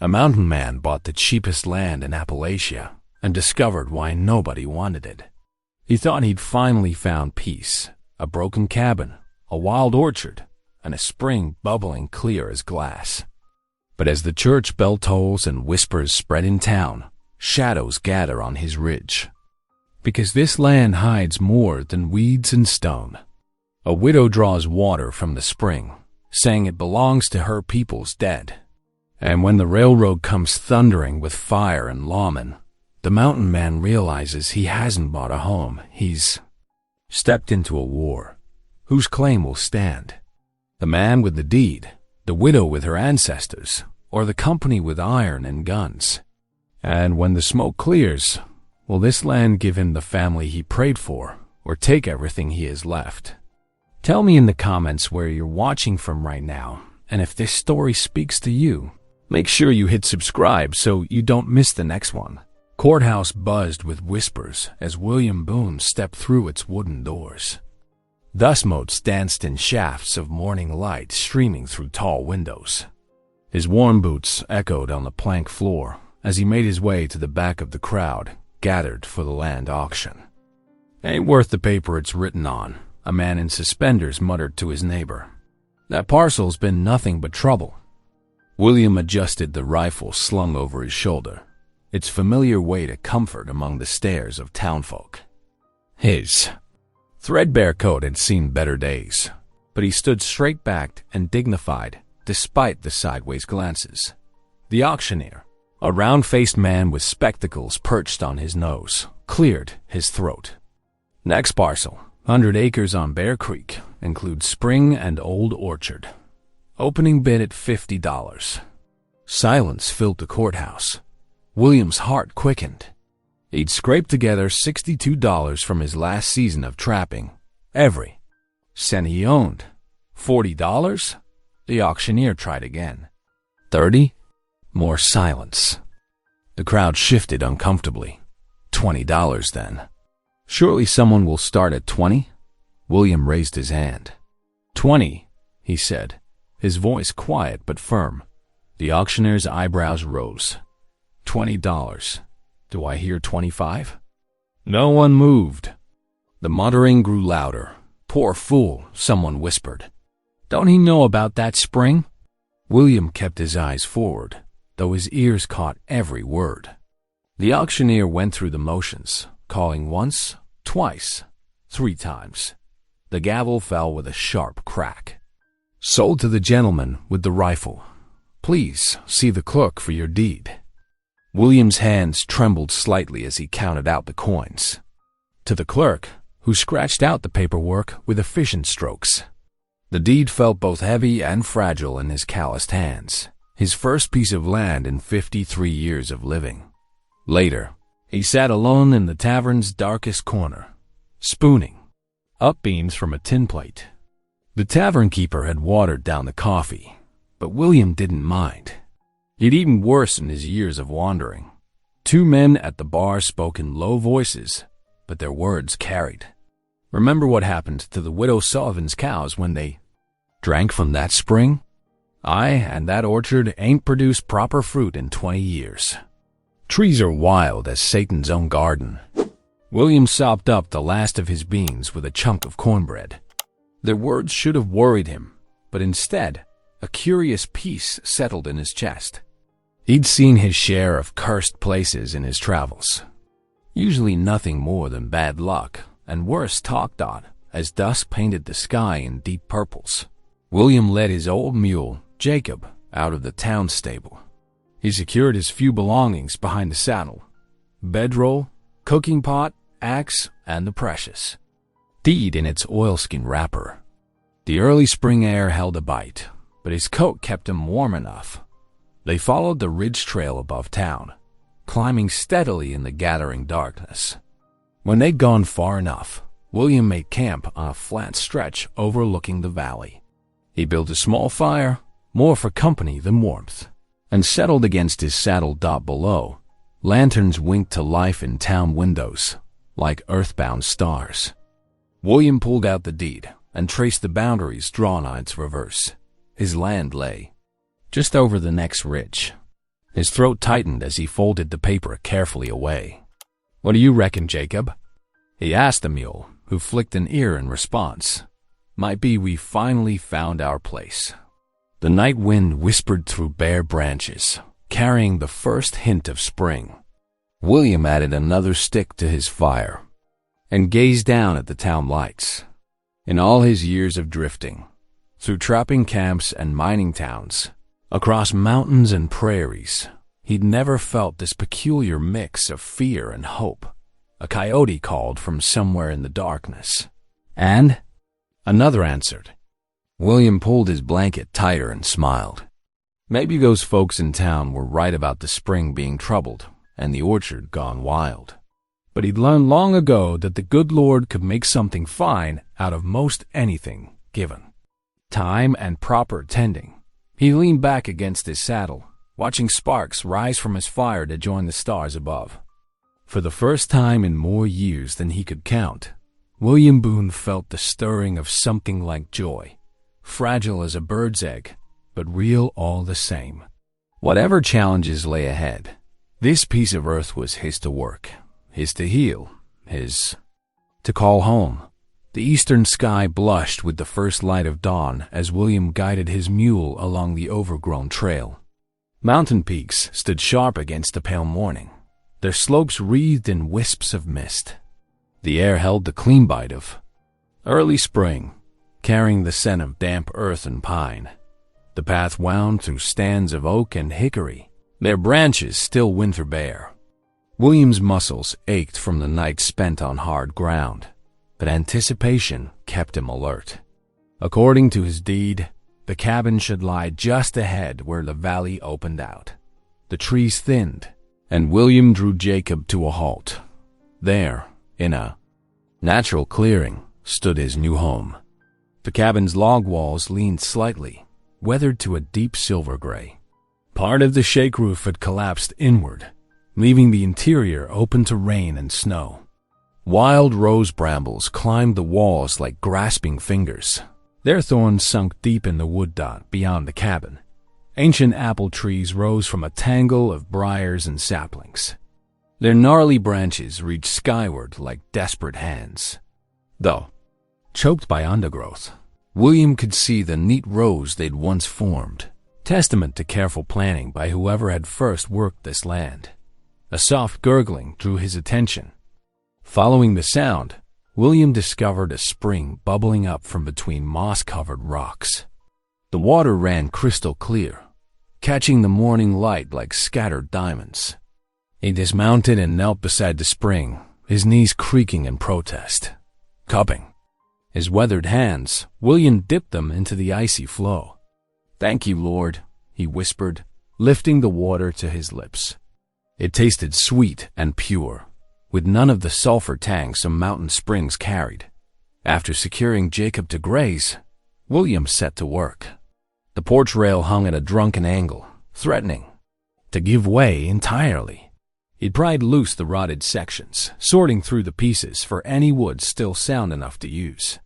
A mountain man bought the cheapest land in Appalachia and discovered why nobody wanted it. He thought he'd finally found peace, a broken cabin, a wild orchard, and a spring bubbling clear as glass. But as the church bell tolls and whispers spread in town, shadows gather on his ridge. Because this land hides more than weeds and stone. A widow draws water from the spring, saying it belongs to her people's dead. And when the railroad comes thundering with fire and lawmen, the mountain man realizes he hasn't bought a home. He's stepped into a war. Whose claim will stand? The man with the deed, the widow with her ancestors, or the company with iron and guns? And when the smoke clears, will this land give him the family he prayed for, or take everything he has left? Tell me in the comments where you're watching from right now, and if this story speaks to you. Make sure you hit subscribe so you don't miss the next one. Courthouse buzzed with whispers as William Boone stepped through its wooden doors. Dust motes danced in shafts of morning light streaming through tall windows. His worn boots echoed on the plank floor as he made his way to the back of the crowd gathered for the land auction. "Ain't worth the paper it's written on," a man in suspenders muttered to his neighbor. "That parcel's been nothing but trouble." William adjusted the rifle slung over his shoulder, its familiar weight a comfort among the stares of townfolk. His threadbare coat had seen better days, but he stood straight-backed and dignified despite the sideways glances. The auctioneer, a round-faced man with spectacles perched on his nose, cleared his throat. "Next parcel, 100 acres on Bear Creek, includes spring and old orchard. Opening bid at $50. Silence filled the courthouse. William's heart quickened. He'd scraped together $62 from his last season of trapping. Every cent he owned. $40? The auctioneer tried again. 30? More silence. The crowd shifted uncomfortably. $20 then. Surely someone will start at 20? William raised his hand. 20, he said, his voice quiet but firm. The auctioneer's eyebrows rose. $20. Do I hear 25? No one moved. The muttering grew louder. Poor fool, someone whispered. Don't he know about that spring? William kept his eyes forward, though his ears caught every word. The auctioneer went through the motions, calling once, twice, 3 times. The gavel fell with a sharp crack. Sold to the gentleman with the rifle. Please see the clerk for your deed. William's hands trembled slightly as he counted out the coins. To the clerk, who scratched out the paperwork with efficient strokes. The deed felt both heavy and fragile in his calloused hands, his first piece of land in 53 years of living. Later, he sat alone in the tavern's darkest corner, spooning up beans from a tin plate. The tavern keeper had watered down the coffee, but William didn't mind. He'd eaten worse in his years of wandering. 2 men at the bar spoke in low voices, but their words carried. Remember what happened to the widow Sullivan's cows when they drank from that spring? Aye, and that orchard ain't produced proper fruit in 20 years. Trees are wild as Satan's own garden. William sopped up the last of his beans with a chunk of cornbread. Their words should have worried him, but instead, a curious peace settled in his chest. He'd seen his share of cursed places in his travels. Usually nothing more than bad luck, and worse talked on, as dusk painted the sky in deep purples. William led his old mule, Jacob, out of the town stable. He secured his few belongings behind the saddle. Bedroll, cooking pot, axe, and the precious deed in its oilskin wrapper. The early spring air held a bite, but his coat kept him warm enough. They followed the ridge trail above town, climbing steadily in the gathering darkness. When they'd gone far enough, William made camp on a flat stretch overlooking the valley. He built a small fire, more for company than warmth, and settled against his saddle dot below. Lanterns winked to life in town windows, like earthbound stars. William pulled out the deed and traced the boundaries drawn on its reverse. His land lay just over the next ridge. His throat tightened as he folded the paper carefully away. "What do you reckon, Jacob?" he asked the mule, who flicked an ear in response. "Might be we finally found our place." The night wind whispered through bare branches, carrying the first hint of spring. William added another stick to his fire and gazed down at the town lights. In all his years of drifting, through trapping camps and mining towns, across mountains and prairies, he'd never felt this peculiar mix of fear and hope. A coyote called from somewhere in the darkness. "And?" another answered. William pulled his blanket tighter and smiled. Maybe those folks in town were right about the spring being troubled and the orchard gone wild. But he'd learned long ago that the good Lord could make something fine out of most anything given time and proper tending. He leaned back against his saddle, watching sparks rise from his fire to join the stars above. For the first time in more years than he could count, William Boone felt the stirring of something like joy, fragile as a bird's egg, but real all the same. Whatever challenges lay ahead, this piece of earth was his to work, his to heal, his to call home. The eastern sky blushed with the first light of dawn as William guided his mule along the overgrown trail. Mountain peaks stood sharp against the pale morning, their slopes wreathed in wisps of mist. The air held the clean bite of early spring, carrying the scent of damp earth and pine. The path wound through stands of oak and hickory, their branches still winter bare. William's muscles ached from the night spent on hard ground, but anticipation kept him alert. According to his deed, the cabin should lie just ahead where the valley opened out. The trees thinned, and William drew Jacob to a halt. There, in a natural clearing, stood his new home. The cabin's log walls leaned slightly, weathered to a deep silver gray. Part of the shake roof had collapsed inward, leaving the interior open to rain and snow. Wild rose brambles climbed the walls like grasping fingers. Their thorns sunk deep in the wood dot beyond the cabin. Ancient apple trees rose from a tangle of briars and saplings. Their gnarly branches reached skyward like desperate hands. Though choked by undergrowth, William could see the neat rows they'd once formed, testament to careful planning by whoever had first worked this land. A soft gurgling drew his attention. Following the sound, William discovered a spring bubbling up from between moss-covered rocks. The water ran crystal clear, catching the morning light like scattered diamonds. He dismounted and knelt beside the spring, his knees creaking in protest. Cupping his weathered hands, William dipped them into the icy flow. "Thank you, Lord," he whispered, lifting the water to his lips. It tasted sweet and pure, with none of the sulfur tang some mountain springs carried. After securing Jacob to graze, William set to work. The porch rail hung at a drunken angle, threatening to give way entirely. He'd pried loose the rotted sections, sorting through the pieces for any wood still sound enough to use.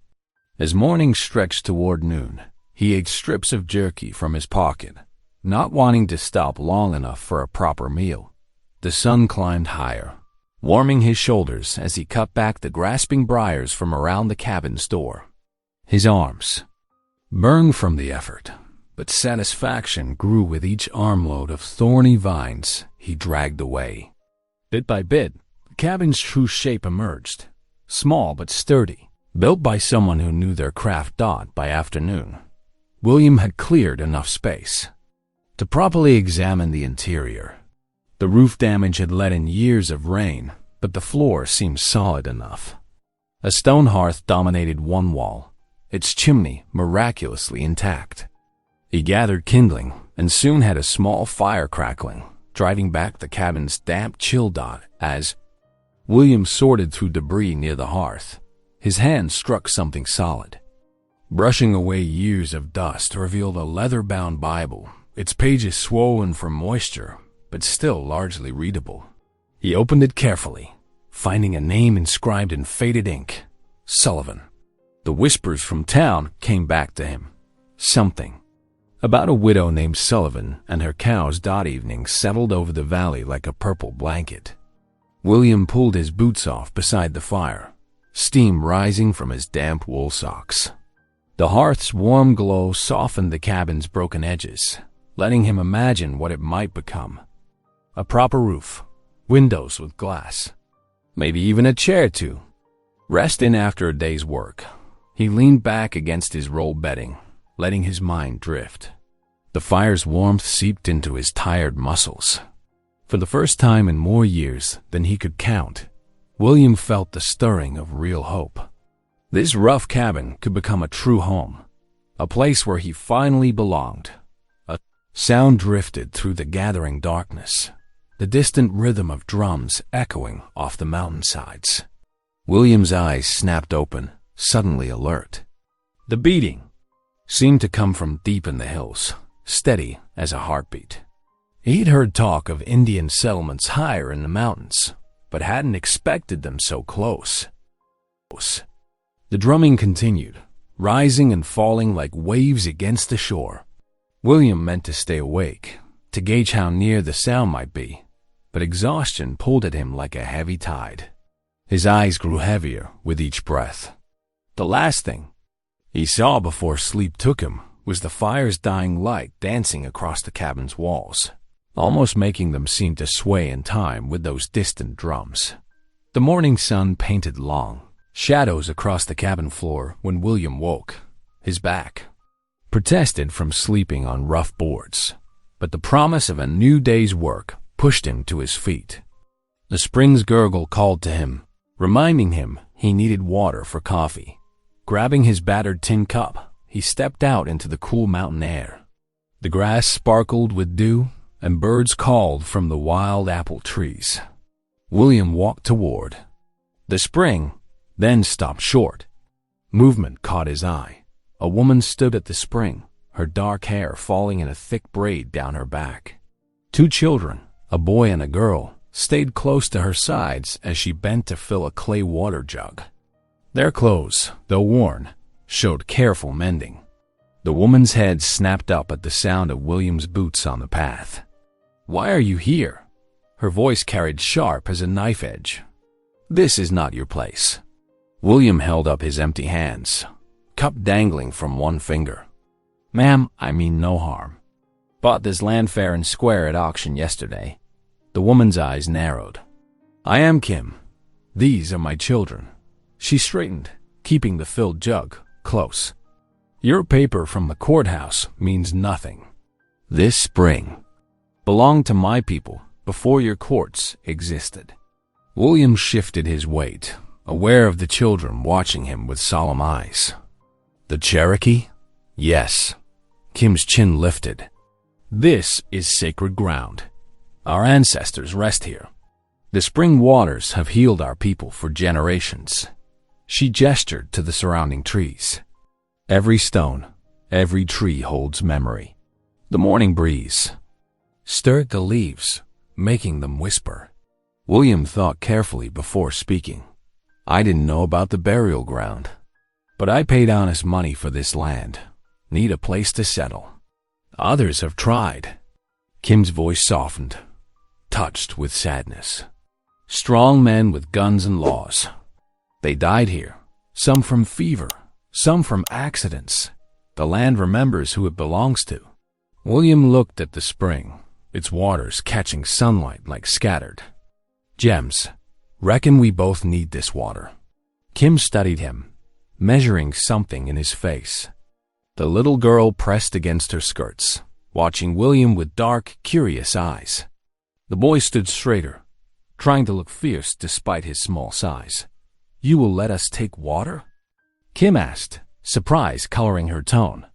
As morning stretched toward noon, he ate strips of jerky from his pocket, not wanting to stop long enough for a proper meal. The sun climbed higher, warming his shoulders as he cut back the grasping briars from around the cabin's door. His arms burned from the effort, but satisfaction grew with each armload of thorny vines he dragged away. Bit by bit, the cabin's true shape emerged, small but sturdy, built by someone who knew their craft. By afternoon, William had cleared enough space to properly examine the interior. The roof damage had let in years of rain, but the floor seemed solid enough. A stone hearth dominated one wall, its chimney miraculously intact. He gathered kindling and soon had a small fire crackling, driving back the cabin's damp chill as William sorted through debris near the hearth. His hand struck something solid. Brushing away years of dust revealed a leather-bound Bible, its pages swollen from moisture, but still largely readable. He opened it carefully, finding a name inscribed in faded ink, Sullivan. The whispers from town came back to him. Something About a widow named Sullivan and her cows. Evening settled over the valley like a purple blanket. William pulled his boots off beside the fire, steam rising from his damp wool socks. The hearth's warm glow softened the cabin's broken edges, letting him imagine what it might become. A proper roof, windows with glass, maybe even a chair to rest in after a day's work. He leaned back against his roll bedding, letting his mind drift. The fire's warmth seeped into his tired muscles. For the first time in more years than he could count, William felt the stirring of real hope. This rough cabin could become a true home, a place where he finally belonged. A sound drifted through the gathering darkness, the distant rhythm of drums echoing off the mountainsides. William's eyes snapped open, suddenly alert. The beating seemed to come from deep in the hills, steady as a heartbeat. He'd heard talk of Indian settlements higher in the mountains, but hadn't expected them so close. The drumming continued, rising and falling like waves against the shore. William meant to stay awake, to gauge how near the sound might be, but exhaustion pulled at him like a heavy tide. His eyes grew heavier with each breath. The last thing he saw before sleep took him was the fire's dying light dancing across the cabin's walls, almost making them seem to sway in time with those distant drums. The morning sun painted long shadows across the cabin floor when William woke. His back protested from sleeping on rough boards, but the promise of a new day's work pushed him to his feet. The spring's gurgle called to him, reminding him he needed water for coffee. Grabbing his battered tin cup, he stepped out into the cool mountain air. The grass sparkled with dew, and birds called from the wild apple trees. William walked toward the spring, then stopped short. Movement caught his eye. A woman stood at the spring, her dark hair falling in a thick braid down her back. Two children, a boy and a girl, stayed close to her sides as she bent to fill a clay water jug. Their clothes, though worn, showed careful mending. The woman's head snapped up at the sound of William's boots on the path. "Why are you here?" Her voice carried sharp as a knife edge. "This is not your place." William held up his empty hands, cup dangling from one finger. "Ma'am, I mean no harm. Bought this land fair and square at auction yesterday." The woman's eyes narrowed. "I am Kim. These are my children." She straightened, keeping the filled jug close. "Your paper from the courthouse means nothing. This spring belonged to my people before your courts existed." William shifted his weight, aware of the children watching him with solemn eyes. "The Cherokee?" "Yes." Kim's chin lifted. "This is sacred ground. Our ancestors rest here. The spring waters have healed our people for generations." She gestured to the surrounding trees. "Every stone, every tree holds memory." The morning breeze stirred the leaves, making them whisper. William thought carefully before speaking. "I didn't know about the burial ground, but I paid honest money for this land. Need a place to settle. Others have tried." Kim's voice softened, touched with sadness. "Strong men with guns and laws. They died here, some from fever, some from accidents. The land remembers who it belongs to." William looked at the spring, its waters catching sunlight like scattered gems. "Reckon we both need this water." Kim studied him, measuring something in his face. The little girl pressed against her skirts, watching William with dark, curious eyes. The boy stood straighter, trying to look fierce despite his small size. "You will let us take water?" Kim asked, surprise coloring her tone.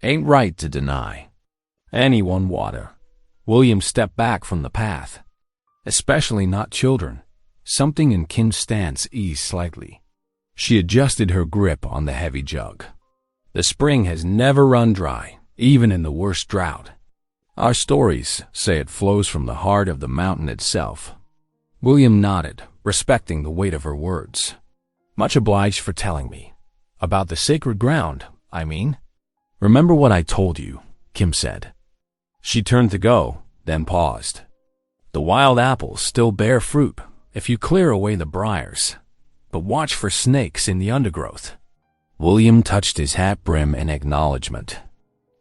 "Ain't right to deny. Anyone water." William stepped back from the path. "Especially not children." Something in Kim's stance eased slightly. She adjusted her grip on the heavy jug. "The spring has never run dry, even in the worst drought. Our stories say it flows from the heart of the mountain itself." William nodded, respecting the weight of her words. "Much obliged for telling me. About the sacred ground, I mean." "Remember what I told you," Kim said. She turned to go, then paused. The wild apples still bear fruit if you clear away the briars, but watch for snakes in the undergrowth. William touched his hat brim in acknowledgement.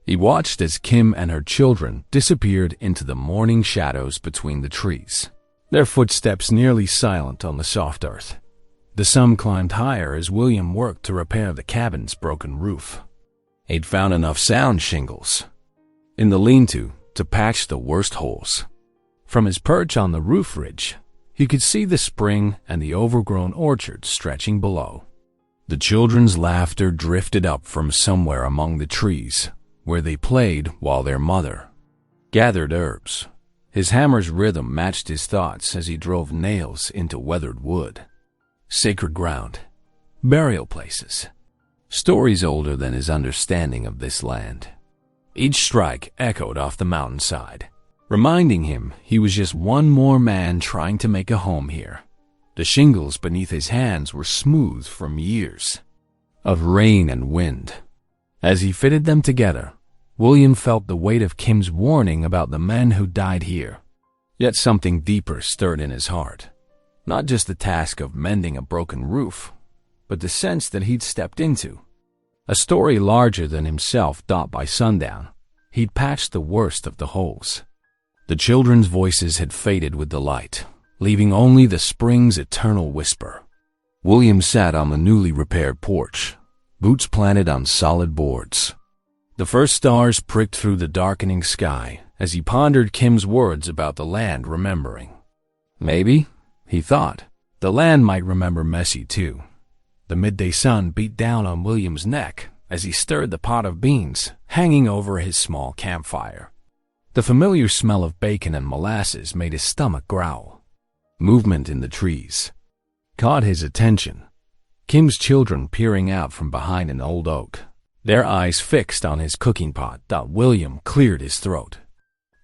He watched as Kim and her children disappeared into the morning shadows between the trees, their footsteps nearly silent on the soft earth. The sun climbed higher as William worked to repair the cabin's broken roof. He'd found enough sound shingles in the lean-to patch the worst holes. From his perch on the roof ridge, he could see the spring and the overgrown orchard stretching below. The children's laughter drifted up from somewhere among the trees, where they played while their mother gathered herbs. His hammer's rhythm matched his thoughts as he drove nails into weathered wood. Sacred ground, burial places, stories older than his understanding of this land. Each strike echoed off the mountainside, reminding him he was just one more man trying to make a home here. The shingles beneath his hands were smooth from years of rain and wind. As he fitted them together, William felt the weight of Kim's warning about the men who died here. Yet something deeper stirred in his heart. Not just the task of mending a broken roof, but the sense that he'd stepped into a story larger than himself. By sundown, he'd patched the worst of the holes. The children's voices had faded with the light, leaving only the spring's eternal whisper. William sat on the newly repaired porch, boots planted on solid boards. The first stars pricked through the darkening sky as he pondered Kim's words about the land remembering. Maybe, he thought, the land might remember Messi too. The midday sun beat down on William's neck as he stirred the pot of beans hanging over his small campfire. The familiar smell of bacon and molasses made his stomach growl. Movement in the trees caught his attention. Kim's children peering out from behind an old oak, their eyes fixed on his cooking pot. William cleared his throat.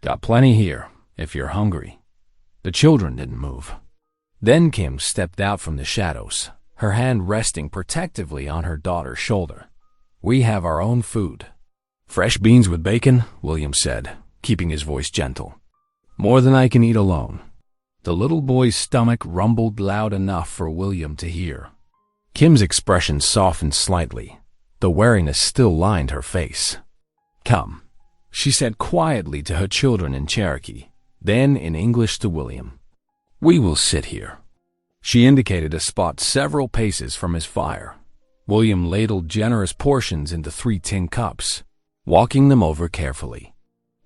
Got plenty here, if you're hungry. The children didn't move. Then Kim stepped out from the shadows, her hand resting protectively on her daughter's shoulder. We have our own food. Fresh beans with bacon, William said, keeping his voice gentle. More than I can eat alone. The little boy's stomach rumbled loud enough for William to hear. Kim's expression softened slightly. The wariness still lined her face. Come, she said quietly to her children in Cherokee, then in English to William. We will sit here. She indicated a spot several paces from his fire. William ladled generous portions into 3 tin cups, walking them over carefully.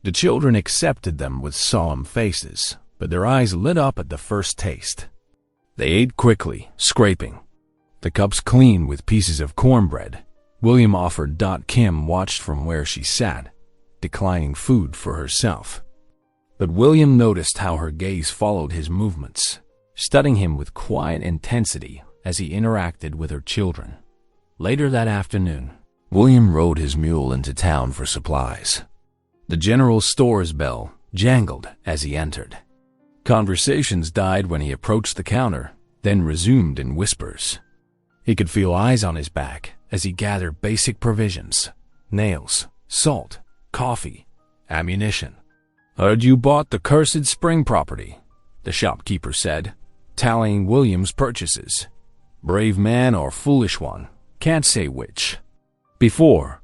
The children accepted them with solemn faces, but their eyes lit up at the first taste. They ate quickly, scraping, the cups clean with pieces of cornbread. William offered. Kim watched from where she sat, declining food for herself. But William noticed how her gaze followed his movements, studying him with quiet intensity as he interacted with her children. Later that afternoon, William rode his mule into town for supplies. The general store's bell jangled as he entered. Conversations died when he approached the counter, then resumed in whispers. He could feel eyes on his back as he gathered basic provisions: nails, salt, coffee, ammunition. Heard you bought the cursed spring property, the shopkeeper said, tallying William's purchases. Brave man or foolish one, can't say which. Before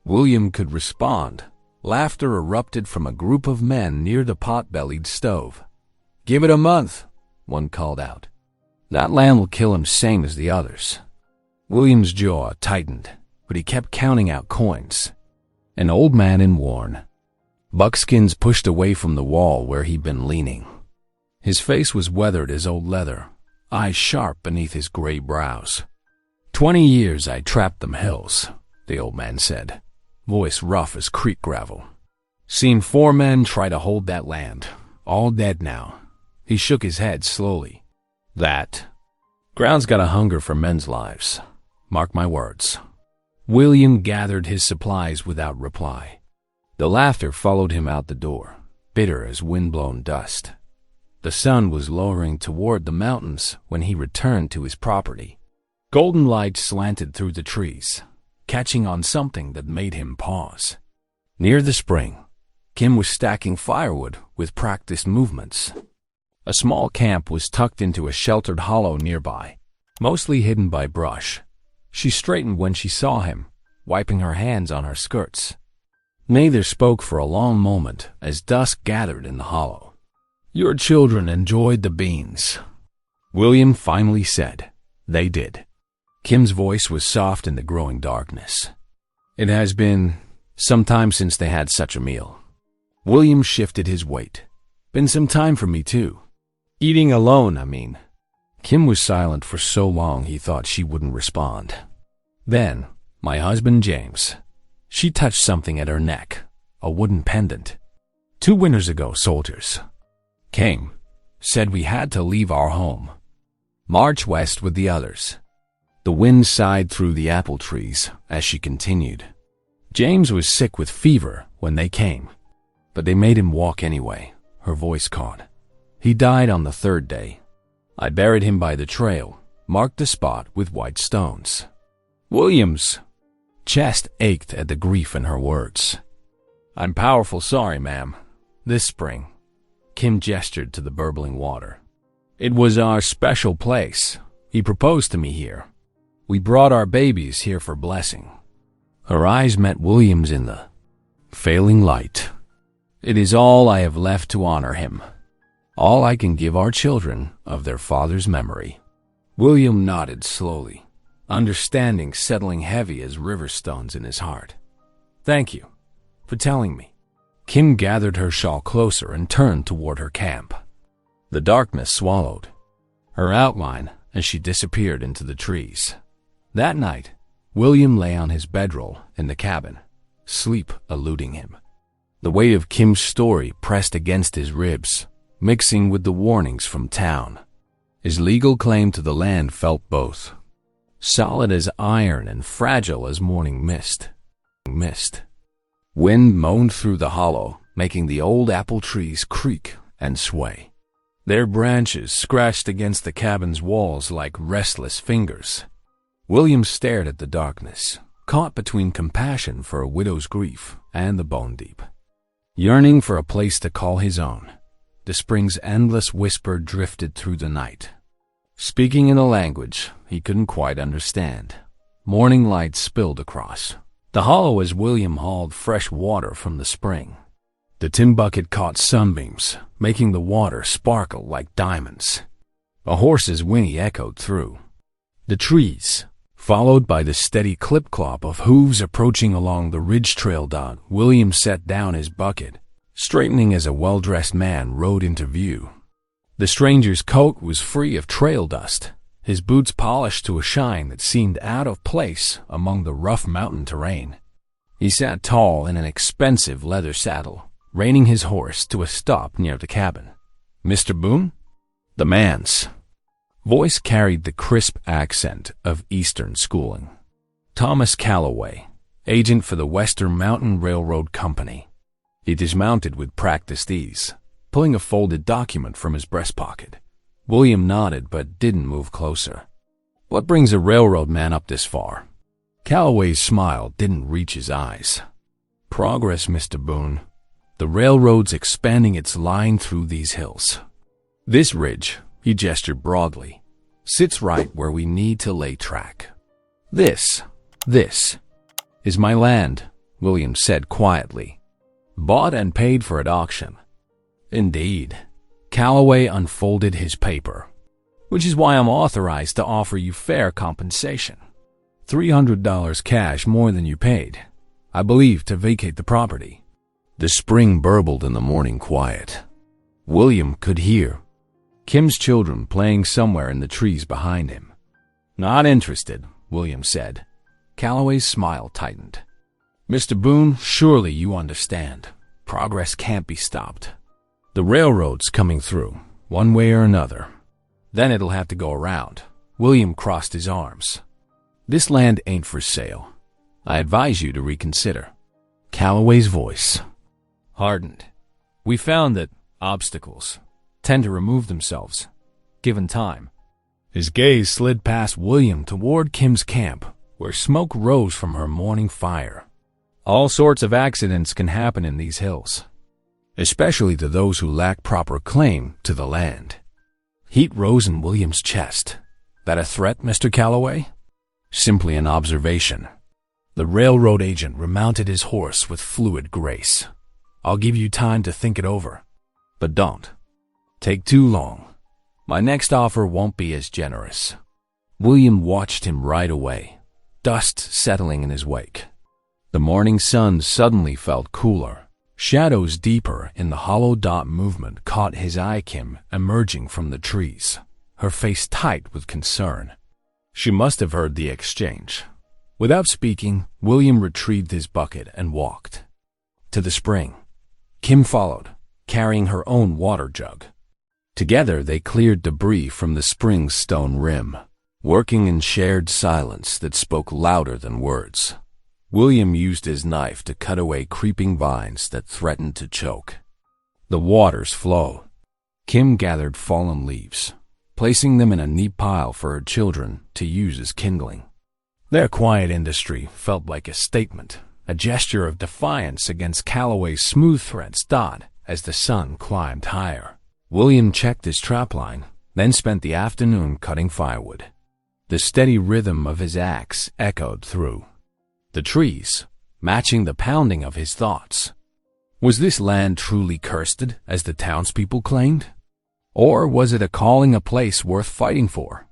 William could respond, laughter erupted from a group of men near the pot-bellied stove. Give it a month, one called out. That land will kill him same as the others. William's jaw tightened, but he kept counting out coins. An old man in worn buckskins pushed away from the wall where he'd been leaning. His face was weathered as old leather, eyes sharp beneath his gray brows. 20 years I trapped them hills, the old man said, voice rough as creek gravel. Seen 4 men try to hold that land, all dead now. He shook his head slowly. That ground's got a hunger for men's lives. Mark my words. William gathered his supplies without reply. The laughter followed him out the door, bitter as wind-blown dust. The sun was lowering toward the mountains when he returned to his property. Golden light slanted through the trees, catching on something that made him pause. Near the spring, Kim was stacking firewood with practiced movements. A small camp was tucked into a sheltered hollow nearby, mostly hidden by brush. She straightened when she saw him, wiping her hands on her skirts. Neither spoke for a long moment as dusk gathered in the hollow. "Your children enjoyed the beans," William finally said. They did. Kim's voice was soft in the growing darkness. "It has been some time since they had such a meal." William shifted his weight. "Been some time for me, too. Eating alone, I mean." Kim was silent for so long he thought she wouldn't respond. Then, "My husband, James." She touched something at her neck, a wooden pendant. "2 winters ago, soldiers came, said we had to leave our home, march west with the others." The wind sighed through the apple trees as she continued. "James was sick with fever when they came, but they made him walk anyway." Her voice caught. "He died on the 3rd day. I buried him by the trail, marked the spot with white stones." William's chest ached at the grief in her words. "I'm powerful sorry, ma'am. This spring," Kim gestured to the burbling water, "it was our special place. He proposed to me here. We brought our babies here for blessing." Her eyes met William's in the failing light. "It is all I have left to honor him. All I can give our children of their father's memory." William nodded slowly, understanding settling heavy as river stones in his heart. "Thank you for telling me." Kim gathered her shawl closer and turned toward her camp. The darkness swallowed her outline as she disappeared into the trees. That night, William lay on his bedroll in the cabin, sleep eluding him. The weight of Kim's story pressed against his ribs, mixing with the warnings from town. His legal claim to the land felt both solid as iron and fragile as morning mist. Wind moaned through the hollow, making the old apple trees creak and sway. Their branches scratched against the cabin's walls like restless fingers. William stared at the darkness, caught between compassion for a widow's grief and the bone-deep yearning for a place to call his own. The spring's endless whisper drifted through the night, speaking in a language he couldn't quite understand. Morning light spilled across the hollow as William hauled fresh water from the spring. The tin bucket caught sunbeams, making the water sparkle like diamonds. A horse's whinny echoed through the trees, followed by the steady clip-clop of hooves approaching along the ridge trail. William set down his bucket, straightening as a well-dressed man rode into view. The stranger's coat was free of trail dust, his boots polished to a shine that seemed out of place among the rough mountain terrain. He sat tall in an expensive leather saddle, reining his horse to a stop near the cabin. "Mr. Boone?" The man's voice carried the crisp accent of Eastern schooling. "Thomas Calloway, agent for the Western Mountain Railroad Company." He dismounted with practiced ease, pulling a folded document from his breast pocket. William nodded but didn't move closer. "What brings a railroad man up this far?" Calloway's smile didn't reach his eyes. "Progress, Mr. Boone. The railroad's expanding its line through these hills. This ridge," he gestured broadly, "sits right where we need to lay track. This is my land," William said quietly. "Bought and paid for at auction." "Indeed." Calloway unfolded his paper. "Which is why I'm authorized to offer you fair compensation. $300 cash more than you paid, I believe, to vacate the property." The spring burbled in the morning quiet. William could hear Kim's children playing somewhere in the trees behind him. "Not interested," William said. Calloway's smile tightened. "Mr. Boone, surely you understand. Progress can't be stopped. The railroad's coming through, one way or another. Then it'll have to go around." William crossed his arms. "This land ain't for sale. I advise you to reconsider." Calloway's voice hardened. "We found that obstacles tend to remove themselves, given time." His gaze slid past William toward Kim's camp, where smoke rose from her morning fire. All sorts of accidents can happen in these hills, especially to those who lack proper claim to the land. Heat rose in William's chest. That a threat, Mr. Calloway? Simply an observation. The railroad agent remounted his horse with fluid grace. I'll give you time to think it over, but don't take too long. My next offer won't be as generous. William watched him ride away, dust settling in his wake. The morning sun suddenly felt cooler. Shadows deeper in the hollow dot movement caught his eye. Kim emerging from the trees, her face tight with concern. She must have heard the exchange. Without speaking, William retrieved his bucket and walked to the spring. Kim followed, carrying her own water jug. Together they cleared debris from the spring's stone rim, working in shared silence that spoke louder than words. William used his knife to cut away creeping vines that threatened to choke the water's flow. Kim gathered fallen leaves, placing them in a neat pile for her children to use as kindling. Their quiet industry felt like a statement, a gesture of defiance against Calloway's smooth threads dot as the sun climbed higher. William checked his trapline, then spent the afternoon cutting firewood. The steady rhythm of his axe echoed through the trees, matching the pounding of his thoughts. Was this land truly cursed, as the townspeople claimed? Or was it a calling, a place worth fighting for?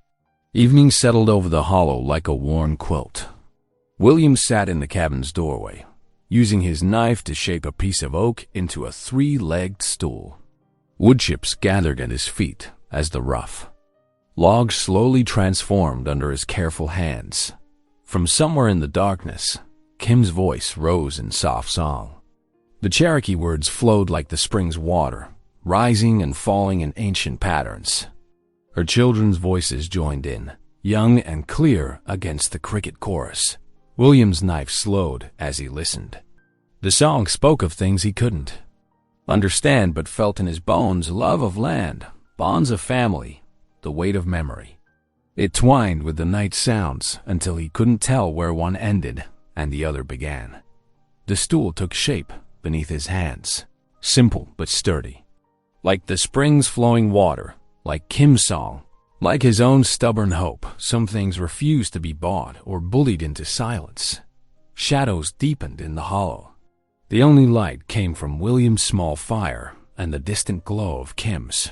Evening settled over the hollow like a worn quilt. William sat in the cabin's doorway, using his knife to shape a piece of oak into a three-legged stool. Wood chips gathered at his feet as the rough logs slowly transformed under his careful hands. From somewhere in the darkness, Kim's voice rose in soft song. The Cherokee words flowed like the spring's water, rising and falling in ancient patterns. Her children's voices joined in, young and clear against the cricket chorus. William's knife slowed as he listened. The song spoke of things he couldn't understand but felt in his bones: love of land, bonds of family, the weight of memory. It twined with the night sounds until he couldn't tell where one ended and the other began. The stool took shape beneath his hands, simple but sturdy. Like the spring's flowing water, like Kim's song, like his own stubborn hope, some things refused to be bought or bullied into silence. Shadows deepened in the hollow. The only light came from William's small fire and the distant glow of Kim's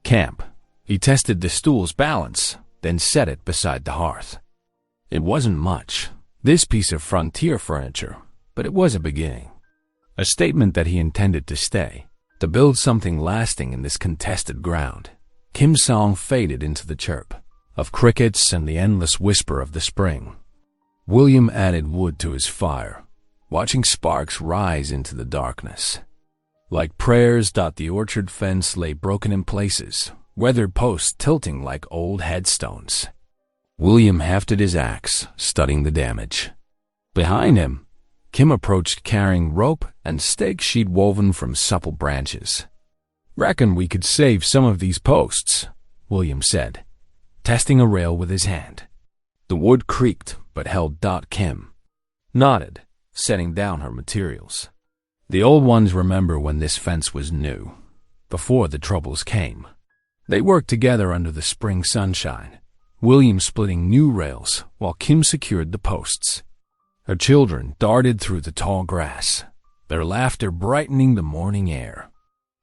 camp. He tested the stool's balance, then set it beside the hearth. It wasn't much, this piece of frontier furniture, but it was a beginning. A statement that he intended to stay, to build something lasting in this contested ground. Kim's song faded into the chirp of crickets and the endless whisper of the spring. William added wood to his fire, watching sparks rise into the darkness. Like prayers, the orchard fence lay broken in places, weathered posts tilting like old headstones. William hefted his axe, studying the damage. Behind him, Kim approached carrying rope and stake sheet woven from supple branches. "Reckon we could save some of these posts," William said, testing a rail with his hand. The wood creaked but held. Kim nodded, setting down her materials. The old ones remember when this fence was new, before the troubles came. They worked together under the spring sunshine, William splitting new rails while Kim secured the posts. Her children darted through the tall grass, their laughter brightening the morning air.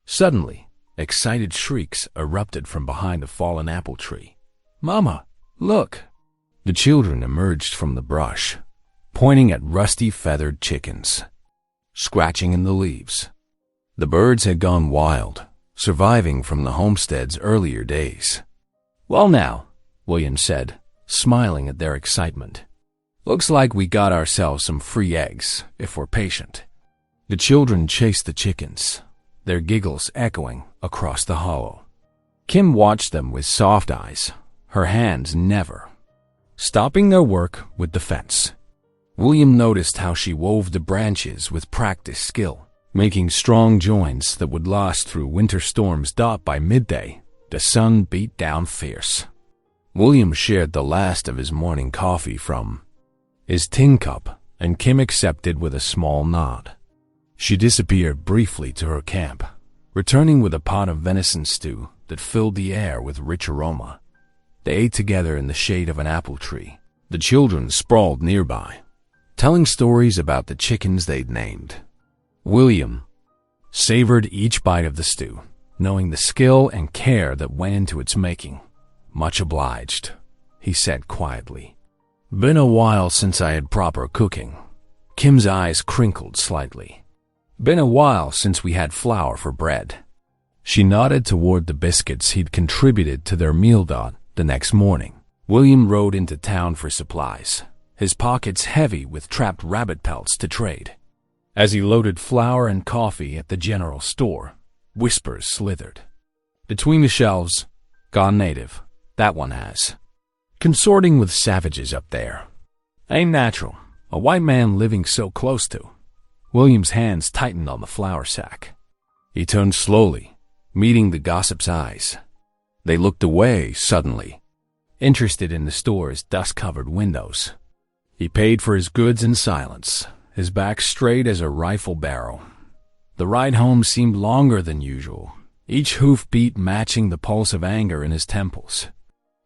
Suddenly, excited shrieks erupted from behind a fallen apple tree. "Mama, look!" The children emerged from the brush, pointing at rusty feathered chickens, scratching in the leaves. The birds had gone wild, surviving from the homestead's earlier days. "Well now," William said, smiling at their excitement. "Looks like we got ourselves some free eggs, if we're patient." The children chased the chickens, their giggles echoing across the hollow. Kim watched them with soft eyes, her hands never stopping their work with the fence. William noticed how she wove the branches with practiced skill, making strong joints that would last through winter storms. By midday, the sun beat down fierce. William shared the last of his morning coffee from his tin cup and Kim accepted with a small nod. She disappeared briefly to her camp, returning with a pot of venison stew that filled the air with rich aroma. They ate together in the shade of an apple tree. The children sprawled nearby, telling stories about the chickens they'd named. William savored each bite of the stew, knowing the skill and care that went into its making. "Much obliged," he said quietly. "Been a while since I had proper cooking." Kim's eyes crinkled slightly. "Been a while since we had flour for bread." She nodded toward the biscuits he'd contributed to their meal dot the next morning. William rode into town for supplies, his pockets heavy with trapped rabbit pelts to trade. As he loaded flour and coffee at the general store, whispers slithered. "Between the shelves, gone native, that one has. Consorting with savages up there. Ain't natural, a white man living so close to." William's hands tightened on the flour sack. He turned slowly, meeting the gossip's eyes. They looked away suddenly, interested in the store's dust-covered windows. He paid for his goods in silence, his back straight as a rifle barrel. The ride home seemed longer than usual, each hoofbeat matching the pulse of anger in his temples.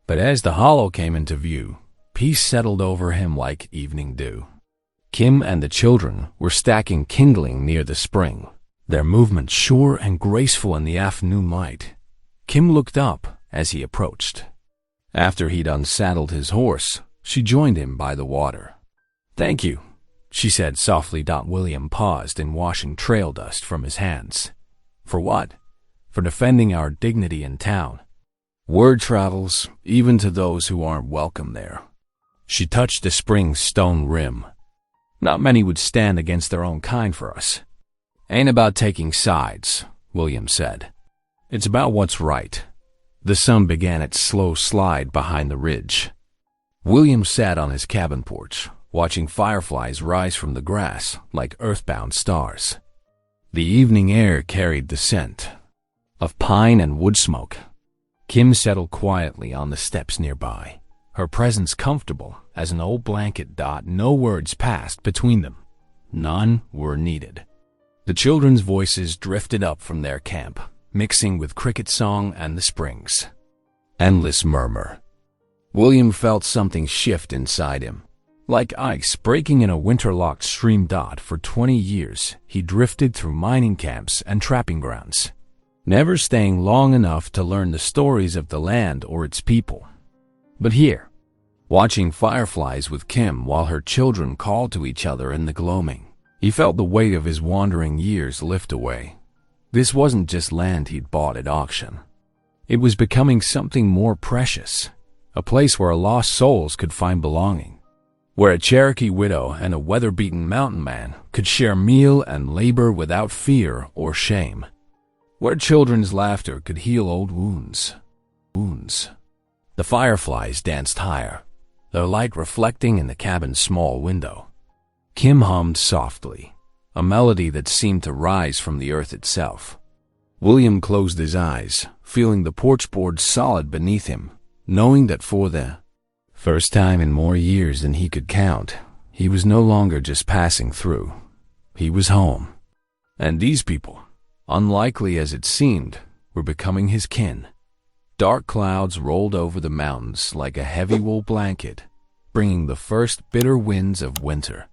But as the hollow came into view, peace settled over him like evening dew. Kim and the children were stacking kindling near the spring, their movements sure and graceful in the afternoon light. Kim looked up as he approached. After he'd unsaddled his horse, she joined him by the water. "Thank you," she said softly. William paused in washing trail dust from his hands. "For what?" "For defending our dignity in town. Word travels, even to those who aren't welcome there." She touched the spring's stone rim. "Not many would stand against their own kind for us." "Ain't about taking sides," William said. "It's about what's right." The sun began its slow slide behind the ridge. William sat on his cabin porch, watching fireflies rise from the grass like earthbound stars. The evening air carried the scent of pine and wood smoke. Kim settled quietly on the steps nearby, her presence comfortable as an old blanket. No words passed between them. None were needed. The children's voices drifted up from their camp, mixing with cricket song and the spring's endless murmur. William felt something shift inside him. Like ice breaking in a winter-locked stream. For 20 years, he drifted through mining camps and trapping grounds, never staying long enough to learn the stories of the land or its people. But here, watching fireflies with Kim while her children called to each other in the gloaming, he felt the weight of his wandering years lift away. This wasn't just land he'd bought at auction. It was becoming something more precious, a place where lost souls could find belonging, where a Cherokee widow and a weather-beaten mountain man could share meal and labor without fear or shame, where children's laughter could heal old wounds. The fireflies danced higher, their light reflecting in the cabin's small window. Kim hummed softly, a melody that seemed to rise from the earth itself. William closed his eyes, feeling the porch boards solid beneath him, knowing that for the first time in more years than he could count, he was no longer just passing through. He was home. And these people, unlikely as it seemed, were becoming his kin. Dark clouds rolled over the mountains like a heavy wool blanket, bringing the first bitter winds of winter.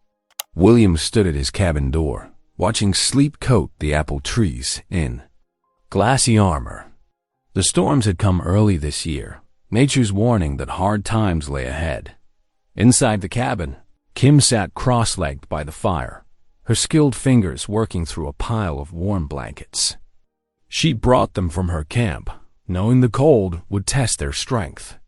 William stood at his cabin door, watching sleep coat the apple trees in glassy armor. The storms had come early this year, nature's warning that hard times lay ahead. Inside the cabin, Kim sat cross-legged by the fire, her skilled fingers working through a pile of warm blankets. She brought them from her camp, knowing the cold would test their strength.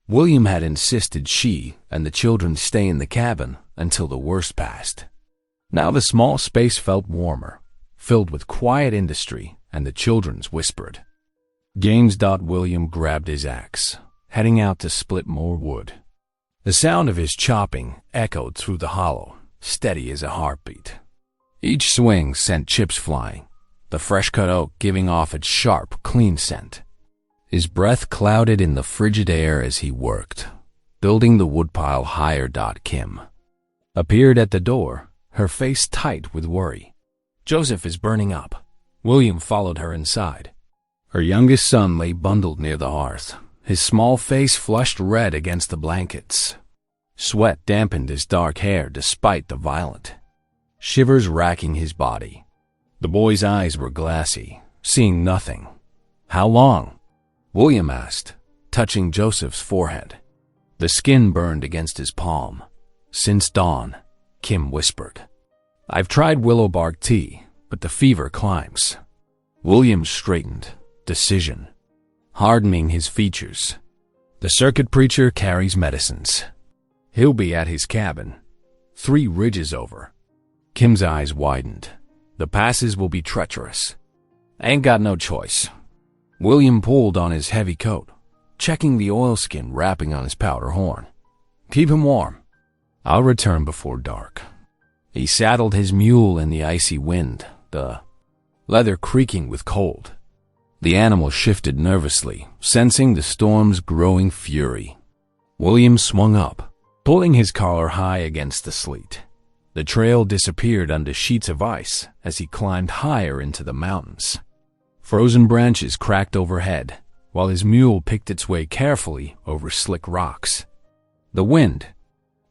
William had insisted she and the children stay in the cabin until the worst passed. Now the small space felt warmer, filled with quiet industry, and the children's whispered. Gaines. William grabbed his axe, heading out to split more wood. The sound of his chopping echoed through the hollow, steady as a heartbeat. Each swing sent chips flying, the fresh-cut oak giving off its sharp, clean scent. His breath clouded in the frigid air as he worked, building the woodpile higher. Kim appeared at the door, her face tight with worry. "Joseph is burning up." William followed her inside. Her youngest son lay bundled near the hearth, his small face flushed red against the blankets. Sweat dampened his dark hair despite the violent shivers racking his body. The boy's eyes were glassy, seeing nothing. "How long?" William asked, touching Joseph's forehead. The skin burned against his palm. "Since dawn," Kim whispered. "I've tried willow bark tea, but the fever climbs." William straightened, decision hardening his features. "The circuit preacher carries medicines. He'll be at his cabin 3 ridges over." Kim's eyes widened. "The passes will be treacherous." "Ain't got no choice." William pulled on his heavy coat, checking the oilskin wrapping on his powder horn. "Keep him warm. I'll return before dark." He saddled his mule in the icy wind, the leather creaking with cold. The animal shifted nervously, sensing the storm's growing fury. William swung up, pulling his collar high against the sleet. The trail disappeared under sheets of ice as he climbed higher into the mountains. Frozen branches cracked overhead, while his mule picked its way carefully over slick rocks. The wind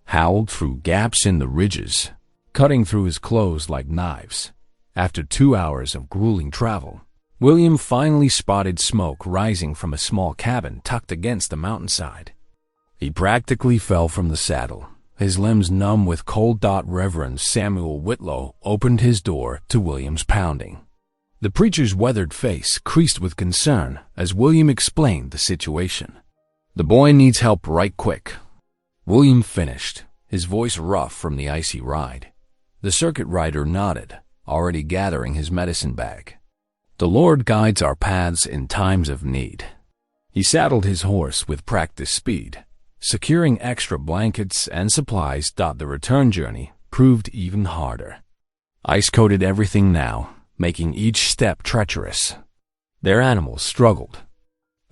howled through gaps in the ridges, cutting through his clothes like knives. After 2 hours of grueling travel, William finally spotted smoke rising from a small cabin tucked against the mountainside. He practically fell from the saddle, his limbs numb with cold. Reverend Samuel Whitlow opened his door to William's pounding. The preacher's weathered face creased with concern as William explained the situation. "The boy needs help right quick." William finished, his voice rough from the icy ride. The circuit rider nodded, already gathering his medicine bag. "The Lord guides our paths in times of need." He saddled his horse with practiced speed, securing extra blankets and supplies. The return journey proved even harder. Ice coated everything now, making each step treacherous. Their animals struggled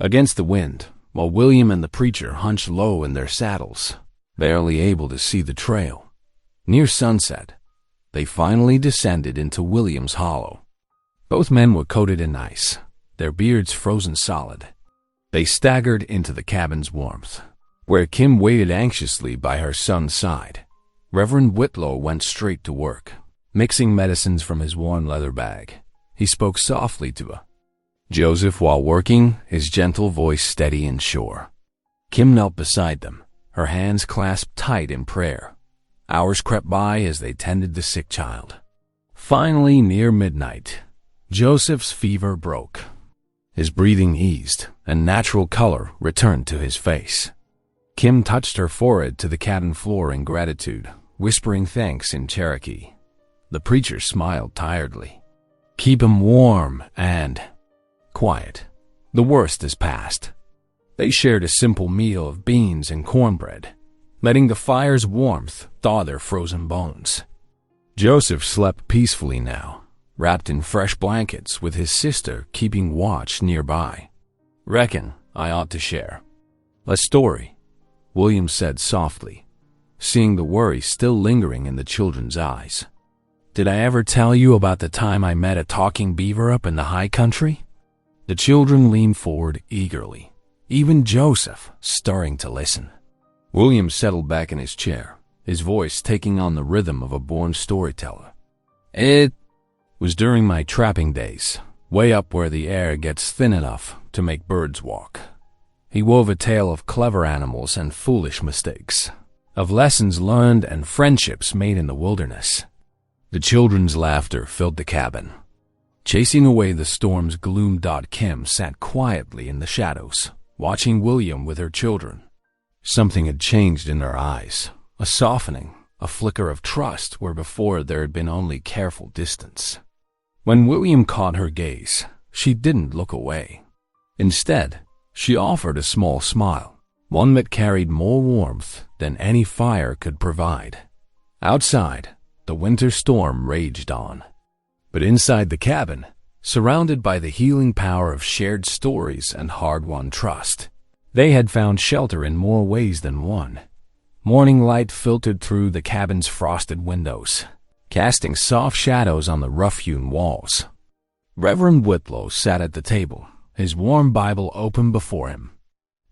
against the wind, while William and the preacher hunched low in their saddles, barely able to see the trail. Near sunset, they finally descended into William's Hollow. Both men were coated in ice, their beards frozen solid. They staggered into the cabin's warmth, where Kim waited anxiously by her son's side. Reverend Whitlow went straight to work, mixing medicines from his worn leather bag. He spoke softly to Joseph while working, his gentle voice steady and sure. Kim knelt beside them, her hands clasped tight in prayer. Hours crept by as they tended the sick child. Finally, near midnight, Joseph's fever broke. His breathing eased, and natural color returned to his face. Kim touched her forehead to the cabin floor in gratitude, whispering thanks in Cherokee. The preacher smiled tiredly. "Keep him warm and quiet. The worst is past." They shared a simple meal of beans and cornbread, letting the fire's warmth thaw their frozen bones. Joseph slept peacefully now, wrapped in fresh blankets with his sister keeping watch nearby. "Reckon I ought to share a story," William said softly, seeing the worry still lingering in the children's eyes. "Did I ever tell you about the time I met a talking beaver up in the high country?" The children leaned forward eagerly, even Joseph stirring to listen. William settled back in his chair, his voice taking on the rhythm of a born storyteller. "It was during my trapping days, way up where the air gets thin enough to make birds walk." He wove a tale of clever animals and foolish mistakes, of lessons learned and friendships made in the wilderness. The children's laughter filled the cabin, chasing away the storm's gloom. Kim sat quietly in the shadows, watching William with her children. Something had changed in her eyes, a softening, a flicker of trust where before there had been only careful distance. When William caught her gaze, she didn't look away. Instead, she offered a small smile, one that carried more warmth than any fire could provide. Outside, the winter storm raged on. But inside the cabin, surrounded by the healing power of shared stories and hard-won trust, they had found shelter in more ways than one. Morning light filtered through the cabin's frosted windows, casting soft shadows on the rough-hewn walls. Reverend Whitlow sat at the table, his warm Bible open before him.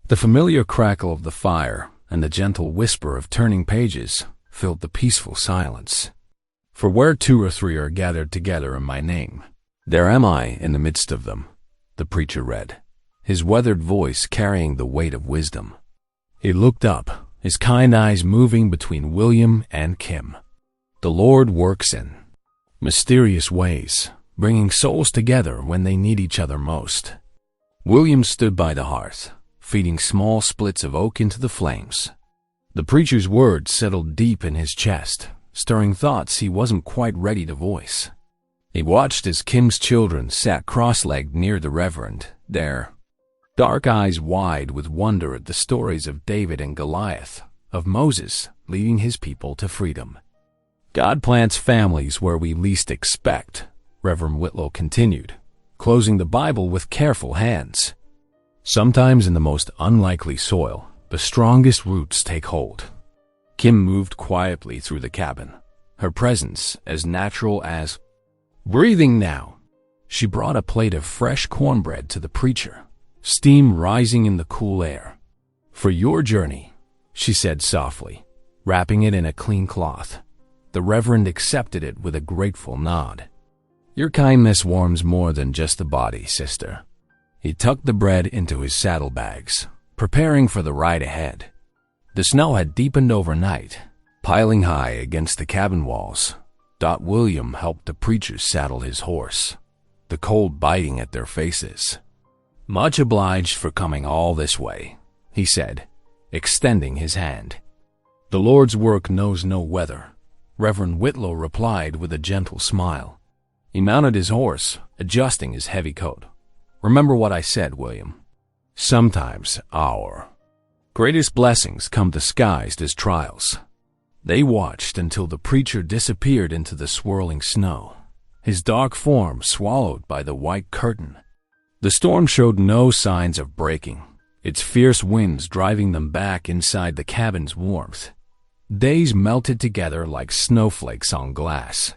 The familiar crackle of the fire and the gentle whisper of turning pages filled the peaceful silence. "For where 2 or 3 are gathered together in my name, there am I in the midst of them," the preacher read, his weathered voice carrying the weight of wisdom. He looked up, his kind eyes moving between William and Kim. "The Lord works in mysterious ways, bringing souls together when they need each other most." William stood by the hearth, feeding small splits of oak into the flames. The preacher's words settled deep in his chest, stirring thoughts he wasn't quite ready to voice. He watched as Kim's children sat cross-legged near the Reverend, their dark eyes wide with wonder at the stories of David and Goliath, of Moses leading his people to freedom. "God plants families where we least expect," Reverend Whitlow continued, closing the Bible with careful hands. "Sometimes in the most unlikely soil, the strongest roots take hold." Kim moved quietly through the cabin, her presence as natural as breathing now. She brought a plate of fresh cornbread to the preacher, steam rising in the cool air. "For your journey," she said softly, wrapping it in a clean cloth. The Reverend accepted it with a grateful nod. "Your kindness warms more than just the body, sister." He tucked the bread into his saddlebags, preparing for the ride ahead. The snow had deepened overnight, piling high against the cabin walls. William helped the preacher saddle his horse, the cold biting at their faces. "Much obliged for coming all this way," he said, extending his hand. "The Lord's work knows no weather," Reverend Whitlow replied with a gentle smile. He mounted his horse, adjusting his heavy coat. "Remember what I said, William. Sometimes our greatest blessings come disguised as trials." They watched until the preacher disappeared into the swirling snow, his dark form swallowed by the white curtain. The storm showed no signs of breaking, its fierce winds driving them back inside the cabin's warmth. Days melted together like snowflakes on glass.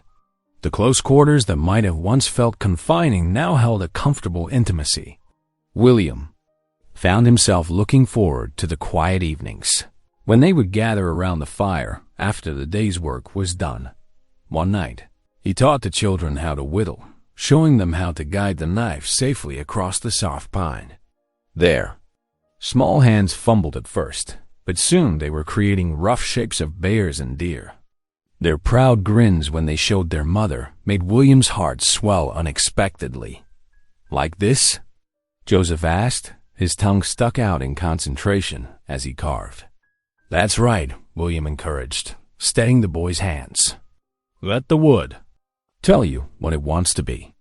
The close quarters that might have once felt confining now held a comfortable intimacy. William found himself looking forward to the quiet evenings, when they would gather around the fire after the day's work was done. One night, he taught the children how to whittle, showing them how to guide the knife safely across the soft pine. Their small hands fumbled at first, but soon they were creating rough shapes of bears and deer. Their proud grins when they showed their mother made William's heart swell unexpectedly. "Like this?" Joseph asked, his tongue stuck out in concentration as he carved. "That's right," William encouraged, steadying the boy's hands. "Let the wood tell you what it wants to be."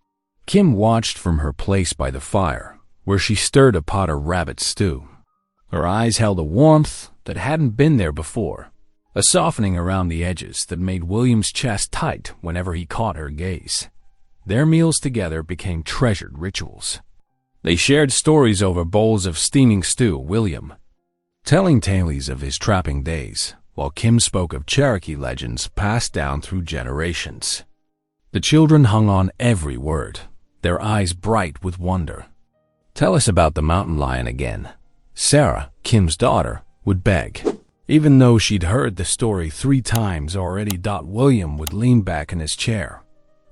Kim watched from her place by the fire, where she stirred a pot of rabbit stew. Her eyes held a warmth that hadn't been there before, a softening around the edges that made William's chest tight whenever he caught her gaze. Their meals together became treasured rituals. They shared stories over bowls of steaming stew, William telling tales of his trapping days, while Kim spoke of Cherokee legends passed down through generations. The children hung on every word, their eyes bright with wonder. "Tell us about the mountain lion again," Sarah, Kim's daughter, would beg. Even though she'd heard the story 3 times already, William would lean back in his chair,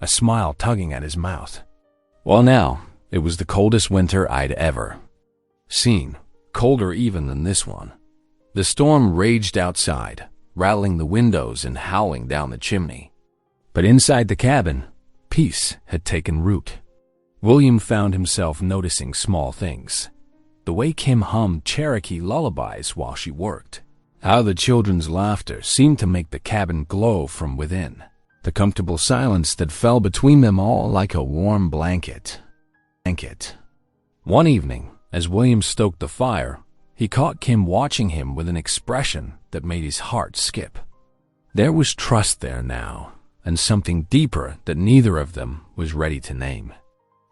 a smile tugging at his mouth. Well, now, it was the coldest winter I'd ever seen, colder even than this one. The storm raged outside, rattling the windows and howling down the chimney. But inside the cabin, peace had taken root. William found himself noticing small things. The way Kim hummed Cherokee lullabies while she worked. How the children's laughter seemed to make the cabin glow from within. The comfortable silence that fell between them all like a warm blanket. One evening, as William stoked the fire, he caught Kim watching him with an expression that made his heart skip. There was trust there now, and something deeper that neither of them was ready to name.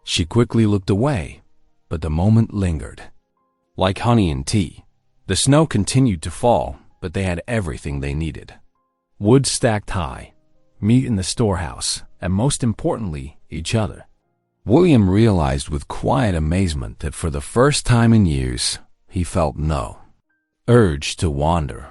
She quickly looked away, but the moment lingered. Like honey in tea, the snow continued to fall, but they had everything they needed. Wood stacked high, meat in the storehouse, and most importantly, each other. William realized with quiet amazement that for the first time in years, he felt no urge to wander.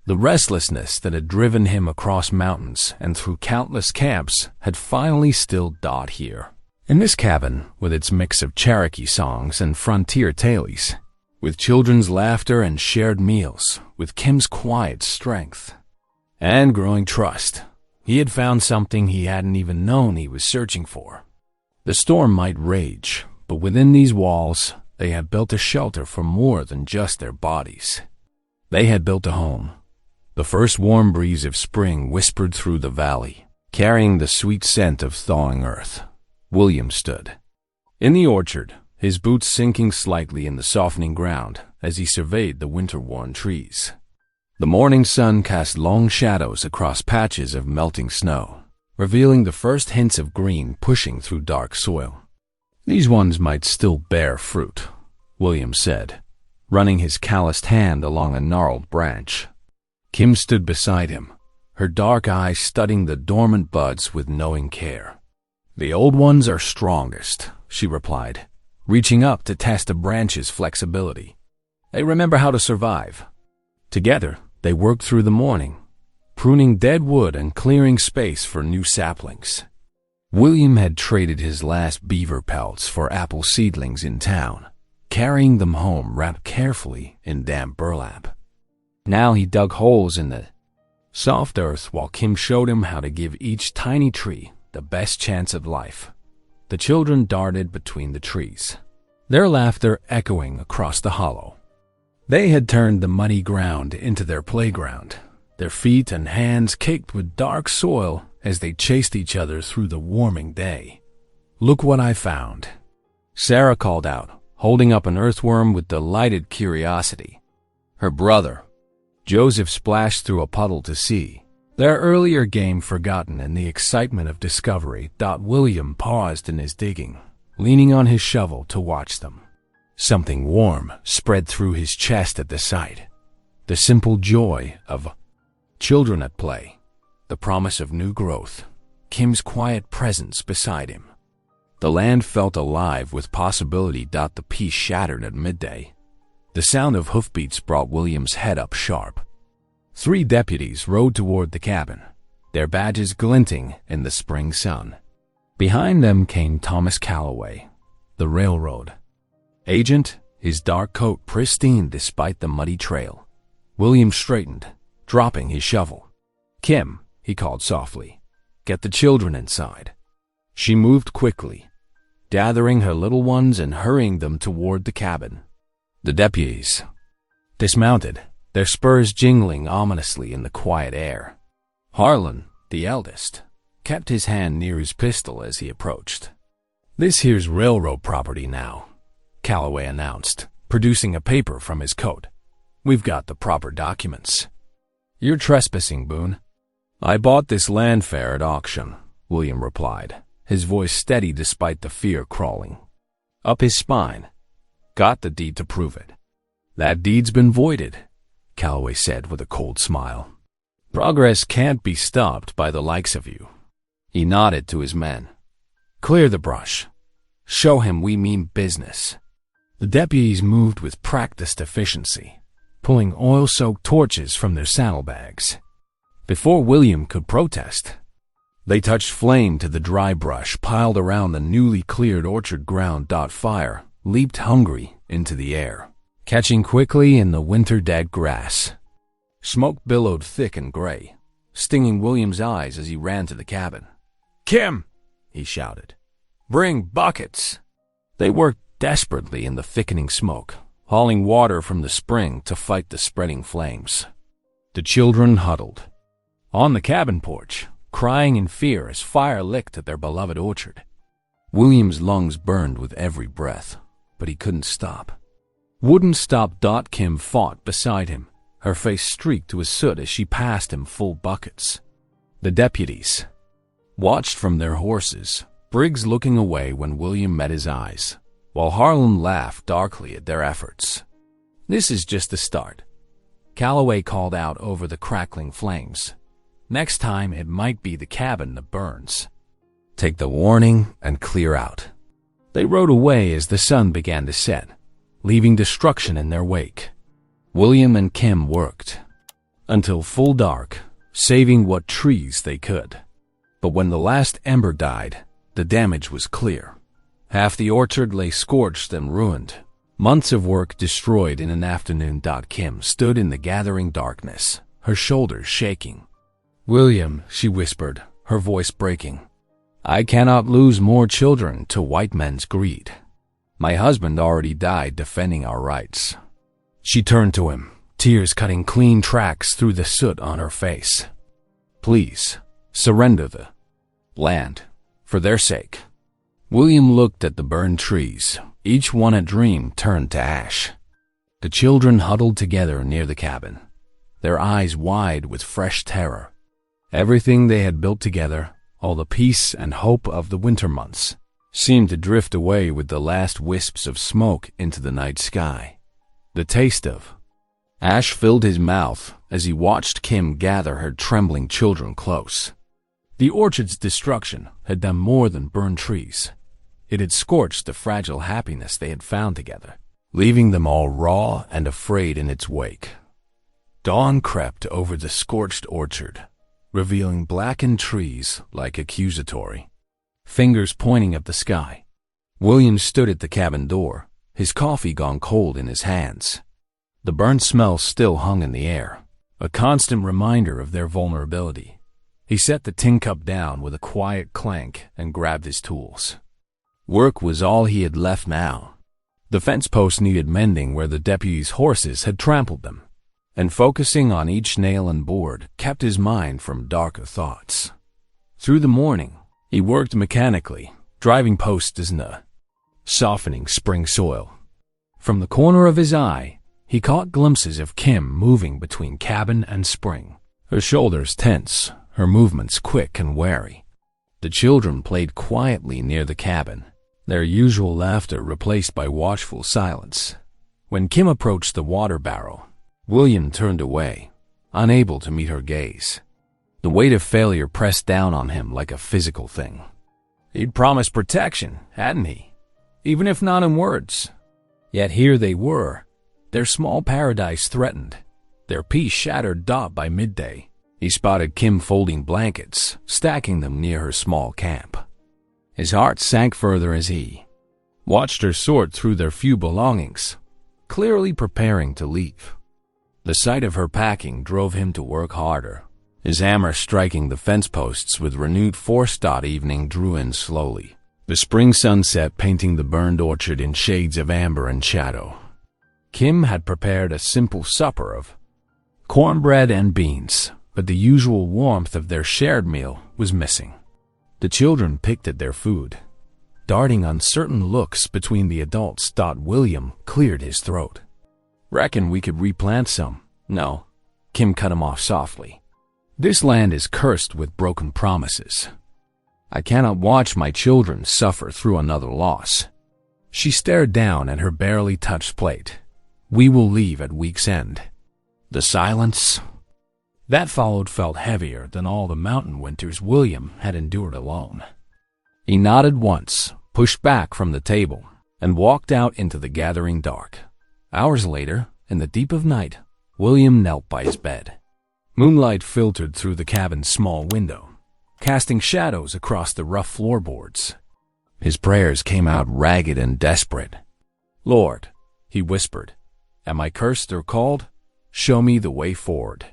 The restlessness that had driven him across mountains and through countless camps had finally stilled here. In this cabin, with its mix of Cherokee songs and frontier tales, with children's laughter and shared meals, with Kim's quiet strength and growing trust, he had found something he hadn't even known he was searching for. The storm might rage, but within these walls, they had built a shelter for more than just their bodies. They had built a home. The first warm breeze of spring whispered through the valley, carrying the sweet scent of thawing earth. William stood in the orchard, his boots sinking slightly in the softening ground as he surveyed the winter-worn trees. The morning sun cast long shadows across patches of melting snow, revealing the first hints of green pushing through dark soil. These ones might still bear fruit, William said, running his calloused hand along a gnarled branch. Kim stood beside him, her dark eyes studying the dormant buds with knowing care. "The old ones are strongest," she replied, reaching up to test a branch's flexibility. "They remember how to survive." Together, they worked through the morning, pruning dead wood and clearing space for new saplings. William had traded his last beaver pelts for apple seedlings in town, carrying them home wrapped carefully in damp burlap. Now he dug holes in the soft earth while Kim showed him how to give each tiny tree the best chance at life. The children darted between the trees, their laughter echoing across the hollow. They had turned the muddy ground into their playground, their feet and hands caked with dark soil as they chased each other through the warming day. "Look what I found," Sarah called out, holding up an earthworm with delighted curiosity. Her brother, Joseph, splashed through a puddle to see, their earlier game forgotten in the excitement of discovery. William paused in his digging, leaning on his shovel to watch them. Something warm spread through his chest at the sight. The simple joy of children at play, the promise of new growth, Kim's quiet presence beside him. The land felt alive with possibility. The peace shattered at midday. The sound of hoofbeats brought William's head up sharp. 3 deputies rode toward the cabin, their badges glinting in the spring sun. Behind them came Thomas Calloway, the railroad agent, his dark coat pristine despite the muddy trail. William straightened, dropping his shovel. "Kim," he called softly, "get the children inside." She moved quickly, gathering her little ones and hurrying them toward the cabin. The deputies dismounted, their spurs jingling ominously in the quiet air. Harlan, the eldest, kept his hand near his pistol as he approached. "This here's railroad property now," Calloway announced, producing a paper from his coat. "We've got the proper documents." "You're trespassing, Boone." "I bought this land fair at auction," William replied, his voice steady despite the fear crawling up his spine. "Got the deed to prove it." "That deed's been voided," Calloway said with a cold smile. "Progress can't be stopped by the likes of you." He nodded to his men. "Clear the brush. Show him we mean business." The deputies moved with practiced efficiency, pulling oil-soaked torches from their saddlebags. Before William could protest, they touched flame to the dry brush piled around the newly cleared orchard ground. Fire leaped hungry into the air, catching quickly in the winter-dead grass. Smoke billowed thick and gray, stinging William's eyes as he ran to the cabin. "Kim!" he shouted. "Bring buckets!" They worked desperately in the thickening smoke, hauling water from the spring to fight the spreading flames. The children huddled on the cabin porch, crying in fear as fire licked at their beloved orchard. William's lungs burned with every breath, but he couldn't stop. Wouldn't stop. Kim fought beside him, her face streaked with soot as she passed him full buckets. The deputies watched from their horses, Briggs looking away when William met his eyes, while Harlan laughed darkly at their efforts. "This is just the start," Calloway called out over the crackling flames. Next time, it might be the cabin that burns. Take the warning and clear out. They rode away as the sun began to set, leaving destruction in their wake. William and Kim worked until full dark, saving what trees they could. But when the last ember died, the damage was clear. Half the orchard lay scorched and ruined. Months of work destroyed in an afternoon. Kim stood in the gathering darkness, her shoulders shaking. "William," she whispered, her voice breaking, "I cannot lose more children to white men's greed. My husband already died defending our rights." She turned to him, tears cutting clean tracks through the soot on her face. "Please, surrender the land, for their sake." William looked at the burned trees, each one a dream turned to ash. The children huddled together near the cabin, their eyes wide with fresh terror. Everything they had built together, all the peace and hope of the winter months, seemed to drift away with the last wisps of smoke into the night sky. The taste of ash filled his mouth as he watched Kim gather her trembling children close. The orchard's destruction had done more than burn trees. It had scorched the fragile happiness they had found together, leaving them all raw and afraid in its wake. Dawn crept over the scorched orchard, revealing blackened trees like accusatory fingers pointing at the sky. William stood at the cabin door, his coffee gone cold in his hands. The burnt smell still hung in the air, a constant reminder of their vulnerability. He set the tin cup down with a quiet clank and grabbed his tools. Work was all he had left now. The fence posts needed mending where the deputies' horses had trampled them, and focusing on each nail and board kept his mind from darker thoughts. Through the morning, he worked mechanically, driving posts in the softening spring soil. From the corner of his eye, he caught glimpses of Kim moving between cabin and spring, her shoulders tense, her movements quick and wary. The children played quietly near the cabin, their usual laughter replaced by watchful silence. When Kim approached the water barrel, William turned away, unable to meet her gaze. The weight of failure pressed down on him like a physical thing. He'd promised protection, hadn't he? Even if not in words. Yet here they were, their small paradise threatened, their peace shattered. By midday, he spotted Kim folding blankets, stacking them near her small camp. His heart sank further as he watched her sort through their few belongings, clearly preparing to leave. The sight of her packing drove him to work harder, his hammer striking the fence posts with renewed force. Evening drew in slowly, the spring sunset painting the burned orchard in shades of amber and shadow. Kim had prepared a simple supper of cornbread and beans, but the usual warmth of their shared meal was missing. The children picked at their food, darting uncertain looks between the adults. William cleared his throat. "Reckon we could replant some." "No," Kim cut him off softly. "This land is cursed with broken promises. I cannot watch my children suffer through another loss." She stared down at her barely touched plate. "We will leave at week's end." The silence that followed felt heavier than all the mountain winters William had endured alone. He nodded once, pushed back from the table, and walked out into the gathering dark. Hours later, in the deep of night, William knelt by his bed. Moonlight filtered through the cabin's small window, casting shadows across the rough floorboards. His prayers came out ragged and desperate. "Lord," he whispered, "am I cursed or called? Show me the way forward.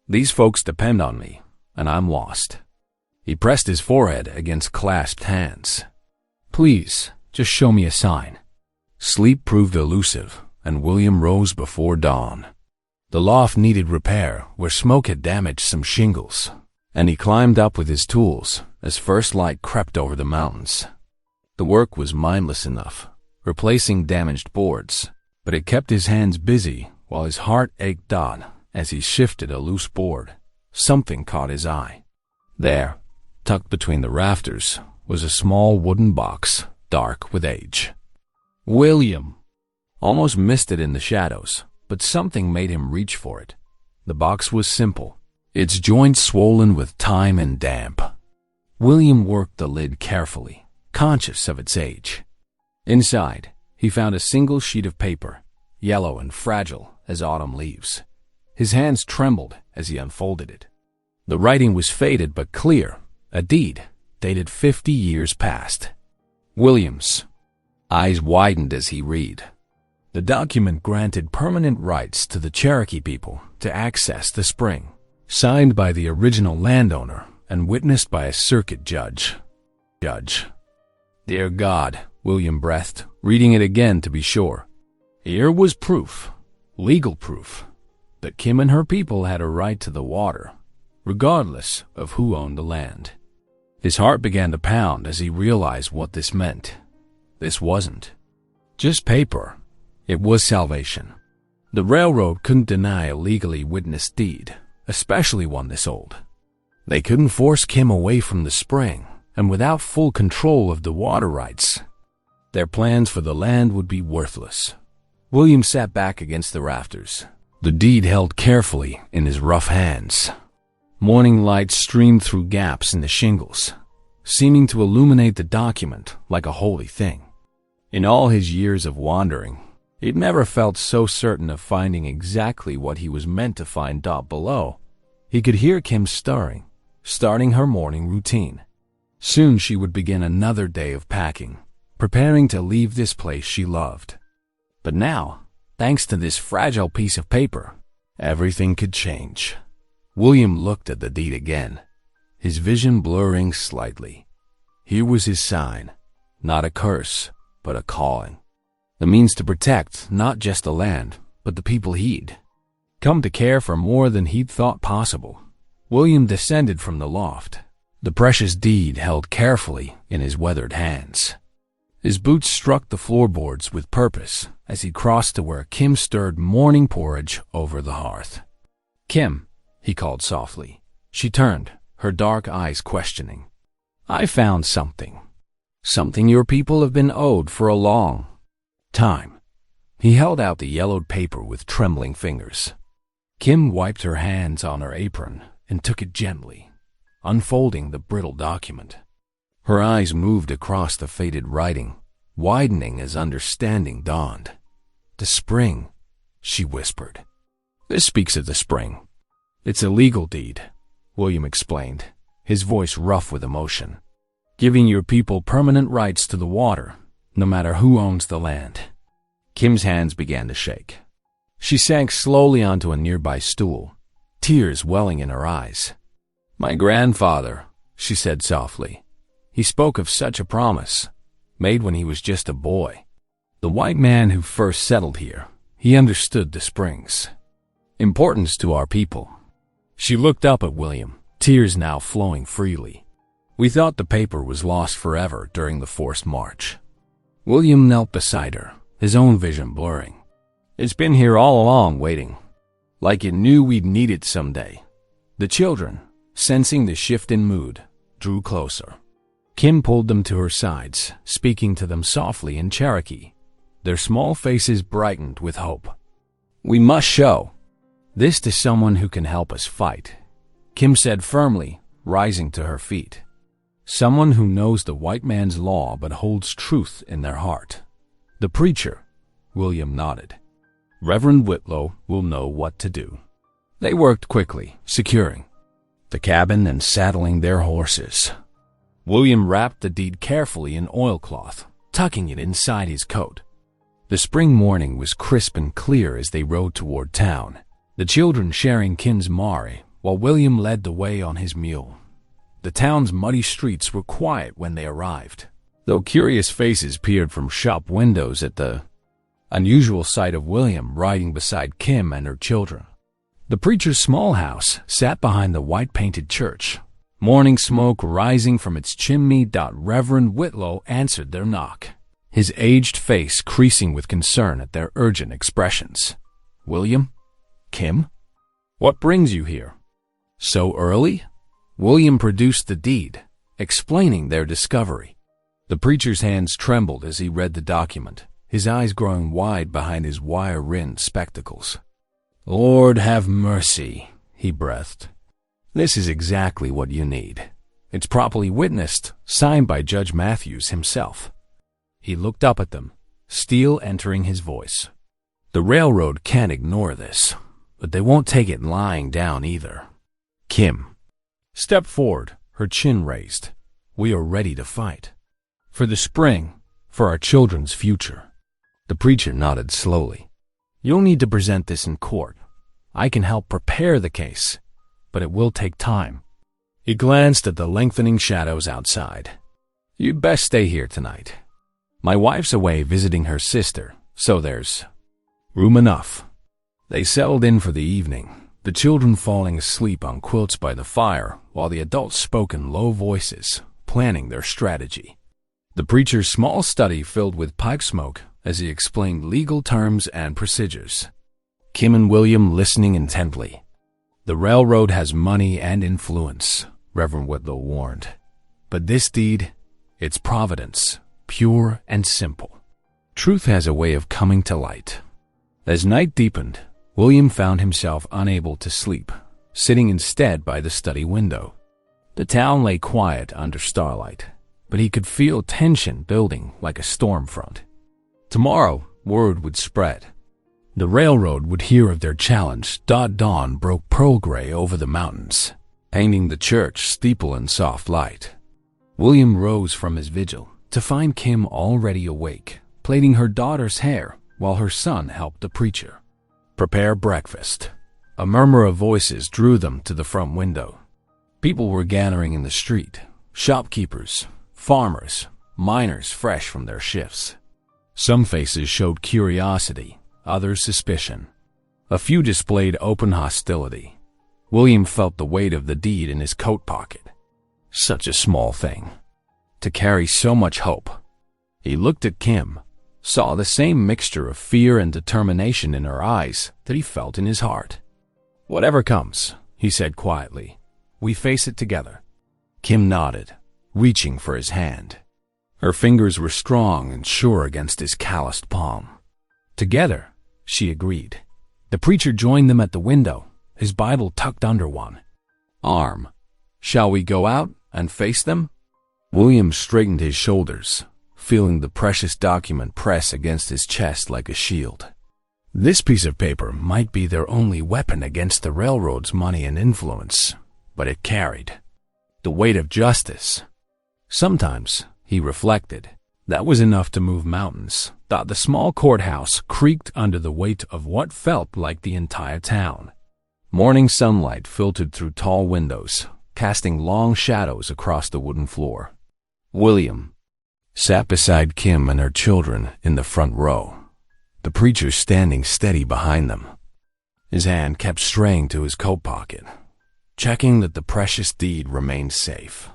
These folks depend on me, and I'm lost." He pressed his forehead against clasped hands. "Please, just show me a sign." Sleep proved elusive, and William rose before dawn. The loft needed repair where smoke had damaged some shingles, and he climbed up with his tools as first light crept over the mountains. The work was mindless enough, replacing damaged boards, but it kept his hands busy while his heart ached. As he shifted a loose board, something caught his eye. There, tucked between the rafters, was a small wooden box, dark with age. William almost missed it in the shadows, but something made him reach for it. The box was simple, its joints swollen with time and damp. William worked the lid carefully, conscious of its age. Inside, he found a single sheet of paper, yellow and fragile as autumn leaves. His hands trembled as he unfolded it. The writing was faded but clear, a deed dated 50 years past. William's eyes widened as he read. The document granted permanent rights to the Cherokee people to access the spring, signed by the original landowner and witnessed by a circuit judge. Dear God, William breathed, reading it again to be sure. Here was proof, legal proof, that Kim and her people had a right to the water, regardless of who owned the land. His heart began to pound as he realized what this meant. This wasn't just paper. It was salvation. The railroad couldn't deny a legally witnessed deed, especially one this old. They couldn't force Kim away from the spring, and without full control of the water rights, their plans for the land would be worthless. William sat back against the rafters, the deed held carefully in his rough hands. Morning light streamed through gaps in the shingles, seeming to illuminate the document like a holy thing. In all his years of wandering, he'd never felt so certain of finding exactly what he was meant to find below. He could hear Kim starting her morning routine. Soon she would begin another day of packing, preparing to leave this place she loved. But now, thanks to this fragile piece of paper, everything could change. William looked at the deed again, his vision blurring slightly. Here was his sign, not a curse, but a calling. The means to protect not just the land, but the people he'd come to care for more than he'd thought possible. William descended from the loft, the precious deed held carefully in his weathered hands. His boots struck the floorboards with purpose as he crossed to where Kim stirred morning porridge over the hearth. "Kim," he called softly. She turned, her dark eyes questioning. "I found something. Something your people have been owed for a long time." He held out the yellowed paper with trembling fingers. Kim wiped her hands on her apron and took it gently, unfolding the brittle document. Her eyes moved across the faded writing, widening as understanding dawned. "The spring," she whispered. "This speaks of the spring. It's a legal deed," William explained, his voice rough with emotion, "giving your people permanent rights to the water, no matter who owns the land." Kim's hands began to shake. She sank slowly onto a nearby stool, tears welling in her eyes. "My grandfather," she said softly. "He spoke of such a promise, made when he was just a boy. The white man who first settled here, he understood the spring's importance to our people." She looked up at William, tears now flowing freely. "We thought the paper was lost forever during the forced march." William knelt beside her, his own vision blurring. "It's been here all along waiting, like it knew we'd need it someday." The children, sensing the shift in mood, drew closer. Kim pulled them to her sides, speaking to them softly in Cherokee. Their small faces brightened with hope. "We must show this to someone who can help us fight," Kim said firmly, rising to her feet. "Someone who knows the white man's law but holds truth in their heart." "The preacher," William nodded. "Reverend Whitlow will know what to do." They worked quickly, securing the cabin and saddling their horses. William wrapped the deed carefully in oilcloth, tucking it inside his coat. The spring morning was crisp and clear as they rode toward town, the children sharing Kim's mare while William led the way on his mule. The town's muddy streets were quiet when they arrived, though curious faces peered from shop windows at the unusual sight of William riding beside Kim and her children. The preacher's small house sat behind the white-painted church, morning smoke rising from its chimney. Reverend Whitlow answered their knock, his aged face creasing with concern at their urgent expressions. "William? Kim? What brings you here? So early?" William produced the deed, explaining their discovery. The preacher's hands trembled as he read the document, his eyes growing wide behind his wire-rimmed spectacles. "Lord have mercy," he breathed. "This is exactly what you need. It's properly witnessed, signed by Judge Matthews himself." He looked up at them, steel entering his voice. "The railroad can't ignore this, but they won't take it lying down either. Kim stepped forward, her chin raised. "We are ready to fight. For the spring, for our children's future." The preacher nodded slowly. "You'll need to present this in court. I can help prepare the case, but it will take time." He glanced at the lengthening shadows outside. "You'd best stay here tonight. My wife's away visiting her sister, so there's room enough." They settled in for the evening, the children falling asleep on quilts by the fire, while the adults spoke in low voices, planning their strategy. The preacher's small study filled with pipe smoke as he explained legal terms and procedures. Kim and William listening intently. "The railroad has money and influence," Reverend Whitlow warned. "But this deed, it's providence, pure and simple. Truth has a way of coming to light." As night deepened, William found himself unable to sleep, sitting instead by the study window. The town lay quiet under starlight, but he could feel tension building like a storm front. Tomorrow, word would spread. The railroad would hear of their challenge. Dawn broke pearl gray over the mountains, painting the church steeple in soft light. William rose from his vigil to find Kim already awake, plaiting her daughter's hair while her son helped the preacher prepare breakfast. A murmur of voices drew them to the front window. People were gathering in the street, shopkeepers, farmers, miners fresh from their shifts. Some faces showed curiosity, others suspicion. A few displayed open hostility. William felt the weight of the deed in his coat pocket. Such a small thing, to carry so much hope. He looked at Kim, saw the same mixture of fear and determination in her eyes that he felt in his heart. "Whatever comes," he said quietly, "we face it together." Kim nodded, reaching for his hand. Her fingers were strong and sure against his calloused palm. "Together," she agreed. The preacher joined them at the window, his Bible tucked under one arm. "Shall we go out and face them?" William straightened his shoulders, feeling the precious document press against his chest like a shield. This piece of paper might be their only weapon against the railroad's money and influence, but it carried the weight of justice. Sometimes, he reflected, that was enough to move mountains. The small courthouse creaked under the weight of what felt like the entire town. Morning sunlight filtered through tall windows, casting long shadows across the wooden floor. William sat beside Kim and her children in the front row, the preacher standing steady behind them. His hand kept straying to his coat pocket, checking that the precious deed remained safe.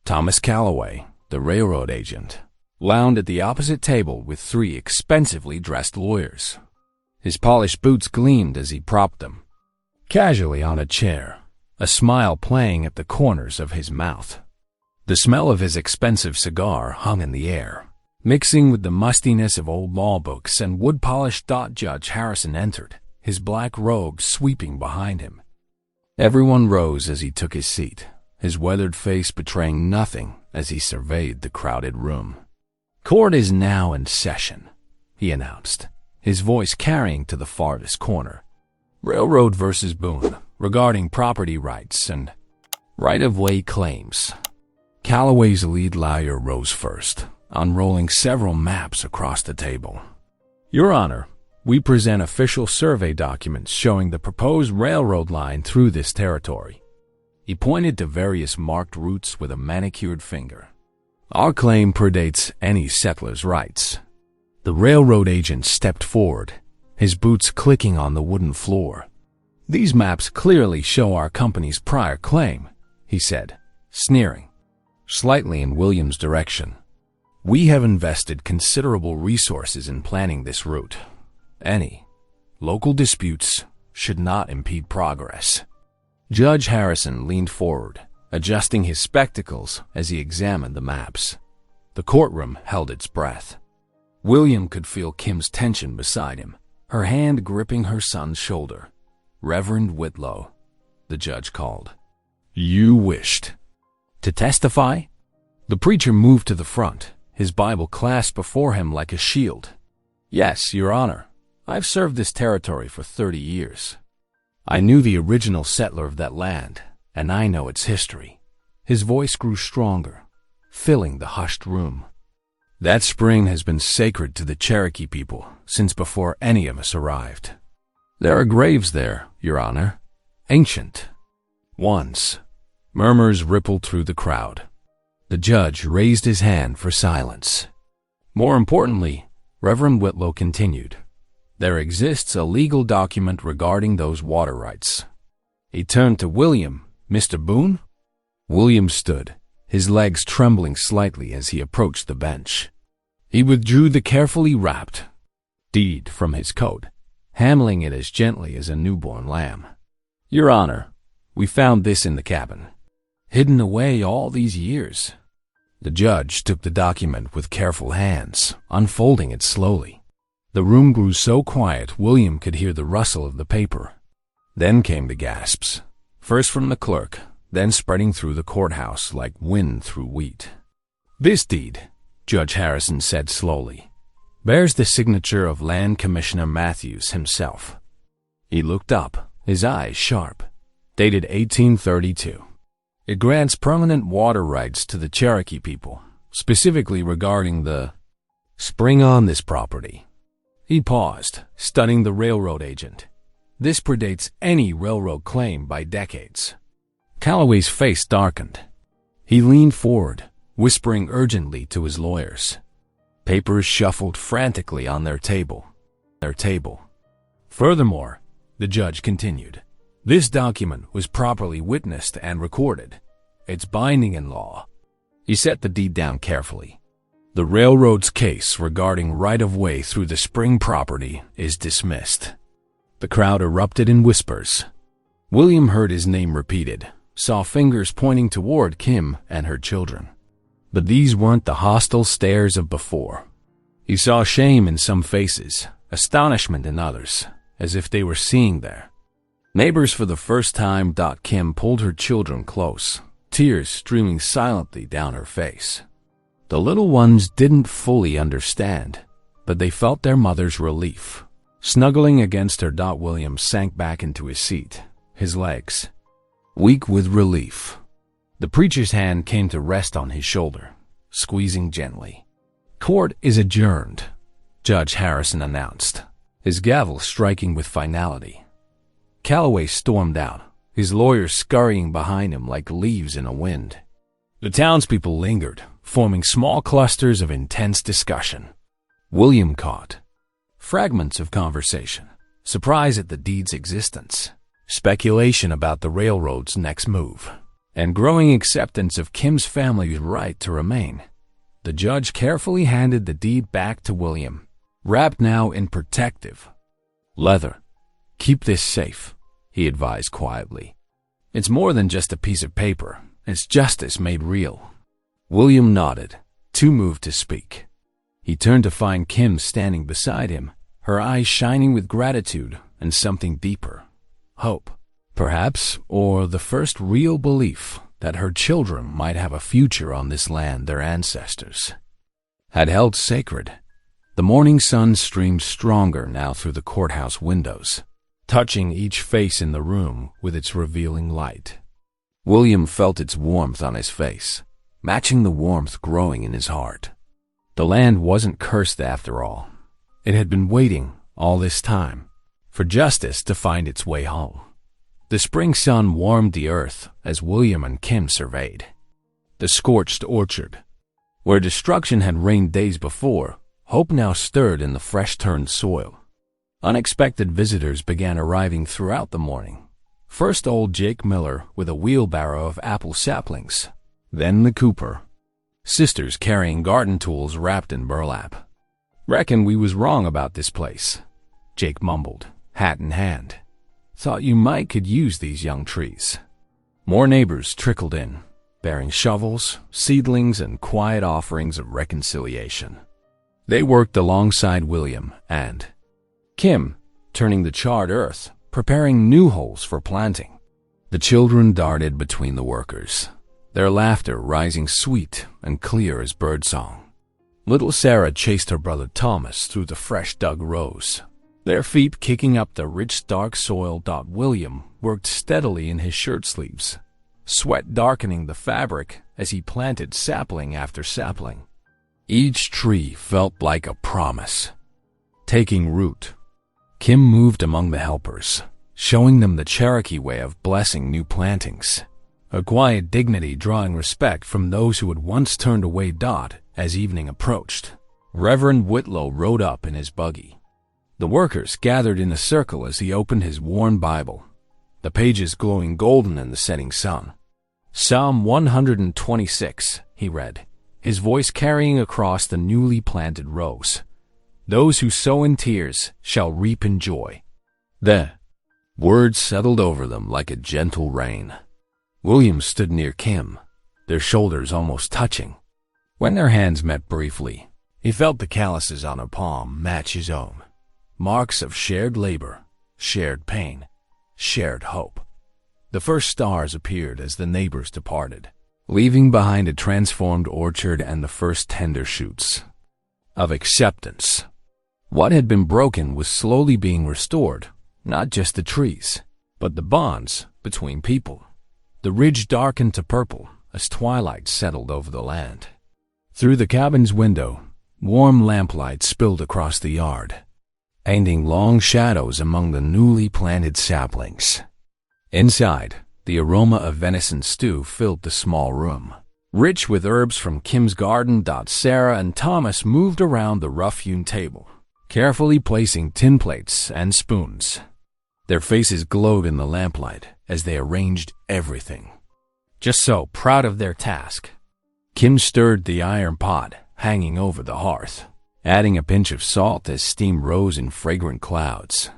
Thomas Calloway, the railroad agent, lounged at the opposite table with 3 expensively dressed lawyers. His polished boots gleamed as he propped them casually on a chair, a smile playing at the corners of his mouth. The smell of his expensive cigar hung in the air, mixing with the mustiness of old law books and wood-polished. Judge Harrison entered, his black robe sweeping behind him. Everyone rose as he took his seat, his weathered face betraying nothing as he surveyed the crowded room. "Court is now in session," he announced, his voice carrying to the farthest corner. "Railroad versus Boone, regarding property rights and right-of-way claims." Calloway's lead lawyer rose first, unrolling several maps across the table. "Your Honor, we present official survey documents showing the proposed railroad line through this territory." He pointed to various marked routes with a manicured finger. "Our claim predates any settler's rights." The railroad agent stepped forward, his boots clicking on the wooden floor. "These maps clearly show our company's prior claim," he said, sneering slightly in William's direction. "We have invested considerable resources in planning this route. Any local disputes should not impede progress." Judge Harrison leaned forward, adjusting his spectacles as he examined the maps. The courtroom held its breath. William could feel Kim's tension beside him, her hand gripping her son's shoulder. "Reverend Whitlow," the judge called. "You wished to testify?" The preacher moved to the front, his Bible clasped before him like a shield. "Yes, Your Honor. I've served this territory for 30 years. I knew the original settler of that land, and I know its history." His voice grew stronger, filling the hushed room. "That spring has been sacred to the Cherokee people since before any of us arrived. There are graves there, Your Honor, ancient ones." Murmurs rippled through the crowd. The judge raised his hand for silence. "More importantly," Reverend Whitlow continued, "there exists a legal document regarding those water rights." He turned to William. "Mr. Boone?" William stood, his legs trembling slightly as he approached the bench. He withdrew the carefully wrapped deed from his coat, handling it as gently as a newborn lamb. "Your Honor, we found this in the cabin, hidden away all these years." The judge took the document with careful hands, unfolding it slowly. The room grew so quiet William could hear the rustle of the paper. Then came the gasps, first from the clerk, then spreading through the courthouse like wind through wheat. "This deed," Judge Harrison said slowly, "bears the signature of Land Commissioner Matthews himself." He looked up, his eyes sharp. "Dated 1832. It grants permanent water rights to the Cherokee people, specifically regarding the spring on this property." He paused, studying the railroad agent. "This predates any railroad claim by decades." Calloway's face darkened. He leaned forward, whispering urgently to his lawyers. Papers shuffled frantically on their table. "Furthermore," the judge continued, "this document was properly witnessed and recorded. It's binding in law." He set the deed down carefully. "The railroad's case regarding right-of-way through the spring property is dismissed." The crowd erupted in whispers. William heard his name repeated, saw fingers pointing toward Kim and her children. But these weren't the hostile stares of before. He saw shame in some faces, astonishment in others, as if they were seeing their neighbors for the first time. Kim pulled her children close, tears streaming silently down her face. The little ones didn't fully understand, but they felt their mother's relief. Snuggling against her, William sank back into his seat, his legs weak with relief. The preacher's hand came to rest on his shoulder, squeezing gently. "Court is adjourned," Judge Harrison announced, his gavel striking with finality. Calloway stormed out, his lawyers scurrying behind him like leaves in a wind. The townspeople lingered, forming small clusters of intense discussion. William caught fragments of conversation, surprise at the deed's existence, speculation about the railroad's next move, and growing acceptance of Kim's family's right to remain. The judge carefully handed the deed back to William, wrapped now in protective leather. "Keep this safe," he advised quietly. "It's more than just a piece of paper. It's justice made real." William nodded, too moved to speak. He turned to find Kim standing beside him, her eyes shining with gratitude and something deeper. Hope, perhaps, or the first real belief that her children might have a future on this land their ancestors had held sacred. The morning sun streamed stronger now through the courthouse windows, touching each face in the room with its revealing light. William felt its warmth on his face, matching the warmth growing in his heart. The land wasn't cursed after all. It had been waiting all this time for justice to find its way home. The spring sun warmed the earth as William and Kim surveyed. The scorched orchard, where destruction had reigned days before, hope now stirred in the fresh-turned soil. Unexpected visitors began arriving throughout the morning. First old Jake Miller with a wheelbarrow of apple saplings, then the Cooper sisters carrying garden tools wrapped in burlap. "Reckon we was wrong about this place," Jake mumbled, hat in hand. "Thought you might could use these young trees." More neighbors trickled in, bearing shovels, seedlings, and quiet offerings of reconciliation. They worked alongside William and Kim, turning the charred earth, preparing new holes for planting. The children darted between the workers, their laughter rising sweet and clear as birdsong. Little Sarah chased her brother Thomas through the fresh-dug rows, their feet kicking up the rich dark soil. William worked steadily in his shirt sleeves, sweat darkening the fabric as he planted sapling after sapling. Each tree felt like a promise, taking root. Kim moved among the helpers, showing them the Cherokee way of blessing new plantings, a quiet dignity drawing respect from those who had once turned away. As evening approached, Reverend Whitlow rode up in his buggy. The workers gathered in a circle as he opened his worn Bible, the pages glowing golden in the setting sun. Psalm 126, he read, his voice carrying across the newly planted rows. Those who sow in tears shall reap in joy. The words settled over them like a gentle rain. William stood near Kim, their shoulders almost touching. When their hands met briefly, he felt the calluses on her palm match his own. Marks of shared labor, shared pain, shared hope. The first stars appeared as the neighbors departed, leaving behind a transformed orchard and the first tender shoots of acceptance. What had been broken was slowly being restored, not just the trees, but the bonds between people. The ridge darkened to purple as twilight settled over the land. Through the cabin's window, warm lamplight spilled across the yard, painting long shadows among the newly planted saplings. Inside, the aroma of venison stew filled the small room, rich with herbs from Kim's garden. Sarah and Thomas moved around the rough-hewn table, carefully placing tin plates and spoons. Their faces glowed in the lamplight as they arranged everything, just so proud of their task. Kim stirred the iron pot hanging over the hearth, adding a pinch of salt as steam rose in fragrant clouds.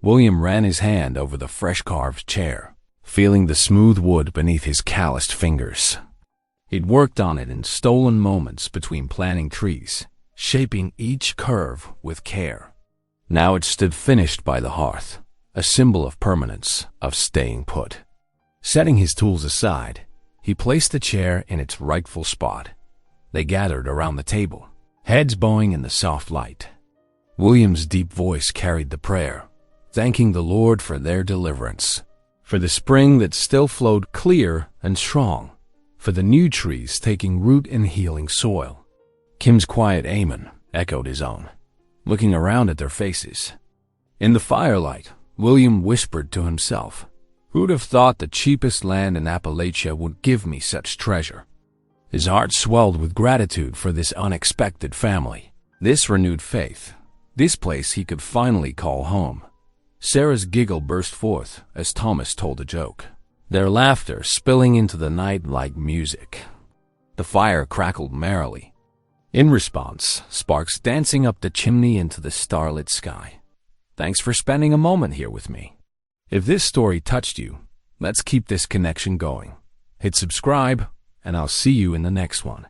William ran his hand over the fresh-carved chair, feeling the smooth wood beneath his calloused fingers. He'd worked on it in stolen moments between planting trees, shaping each curve with care. Now it stood finished by the hearth, a symbol of permanence, of staying put. Setting his tools aside, he placed the chair in its rightful spot. They gathered around the table, heads bowing in the soft light. William's deep voice carried the prayer, thanking the Lord for their deliverance, for the spring that still flowed clear and strong, for the new trees taking root in healing soil. Kim's quiet amen echoed his own, looking around at their faces. In the firelight, William whispered to himself, "Who'd have thought the cheapest land in Appalachia would give me such treasure?" His heart swelled with gratitude for this unexpected family, this renewed faith, this place he could finally call home. Sarah's giggle burst forth as Thomas told a joke, their laughter spilling into the night like music. The fire crackled merrily. In response, sparks dancing up the chimney into the starlit sky. Thanks for spending a moment here with me. If this story touched you, let's keep this connection going. Hit subscribe, and I'll see you in the next one.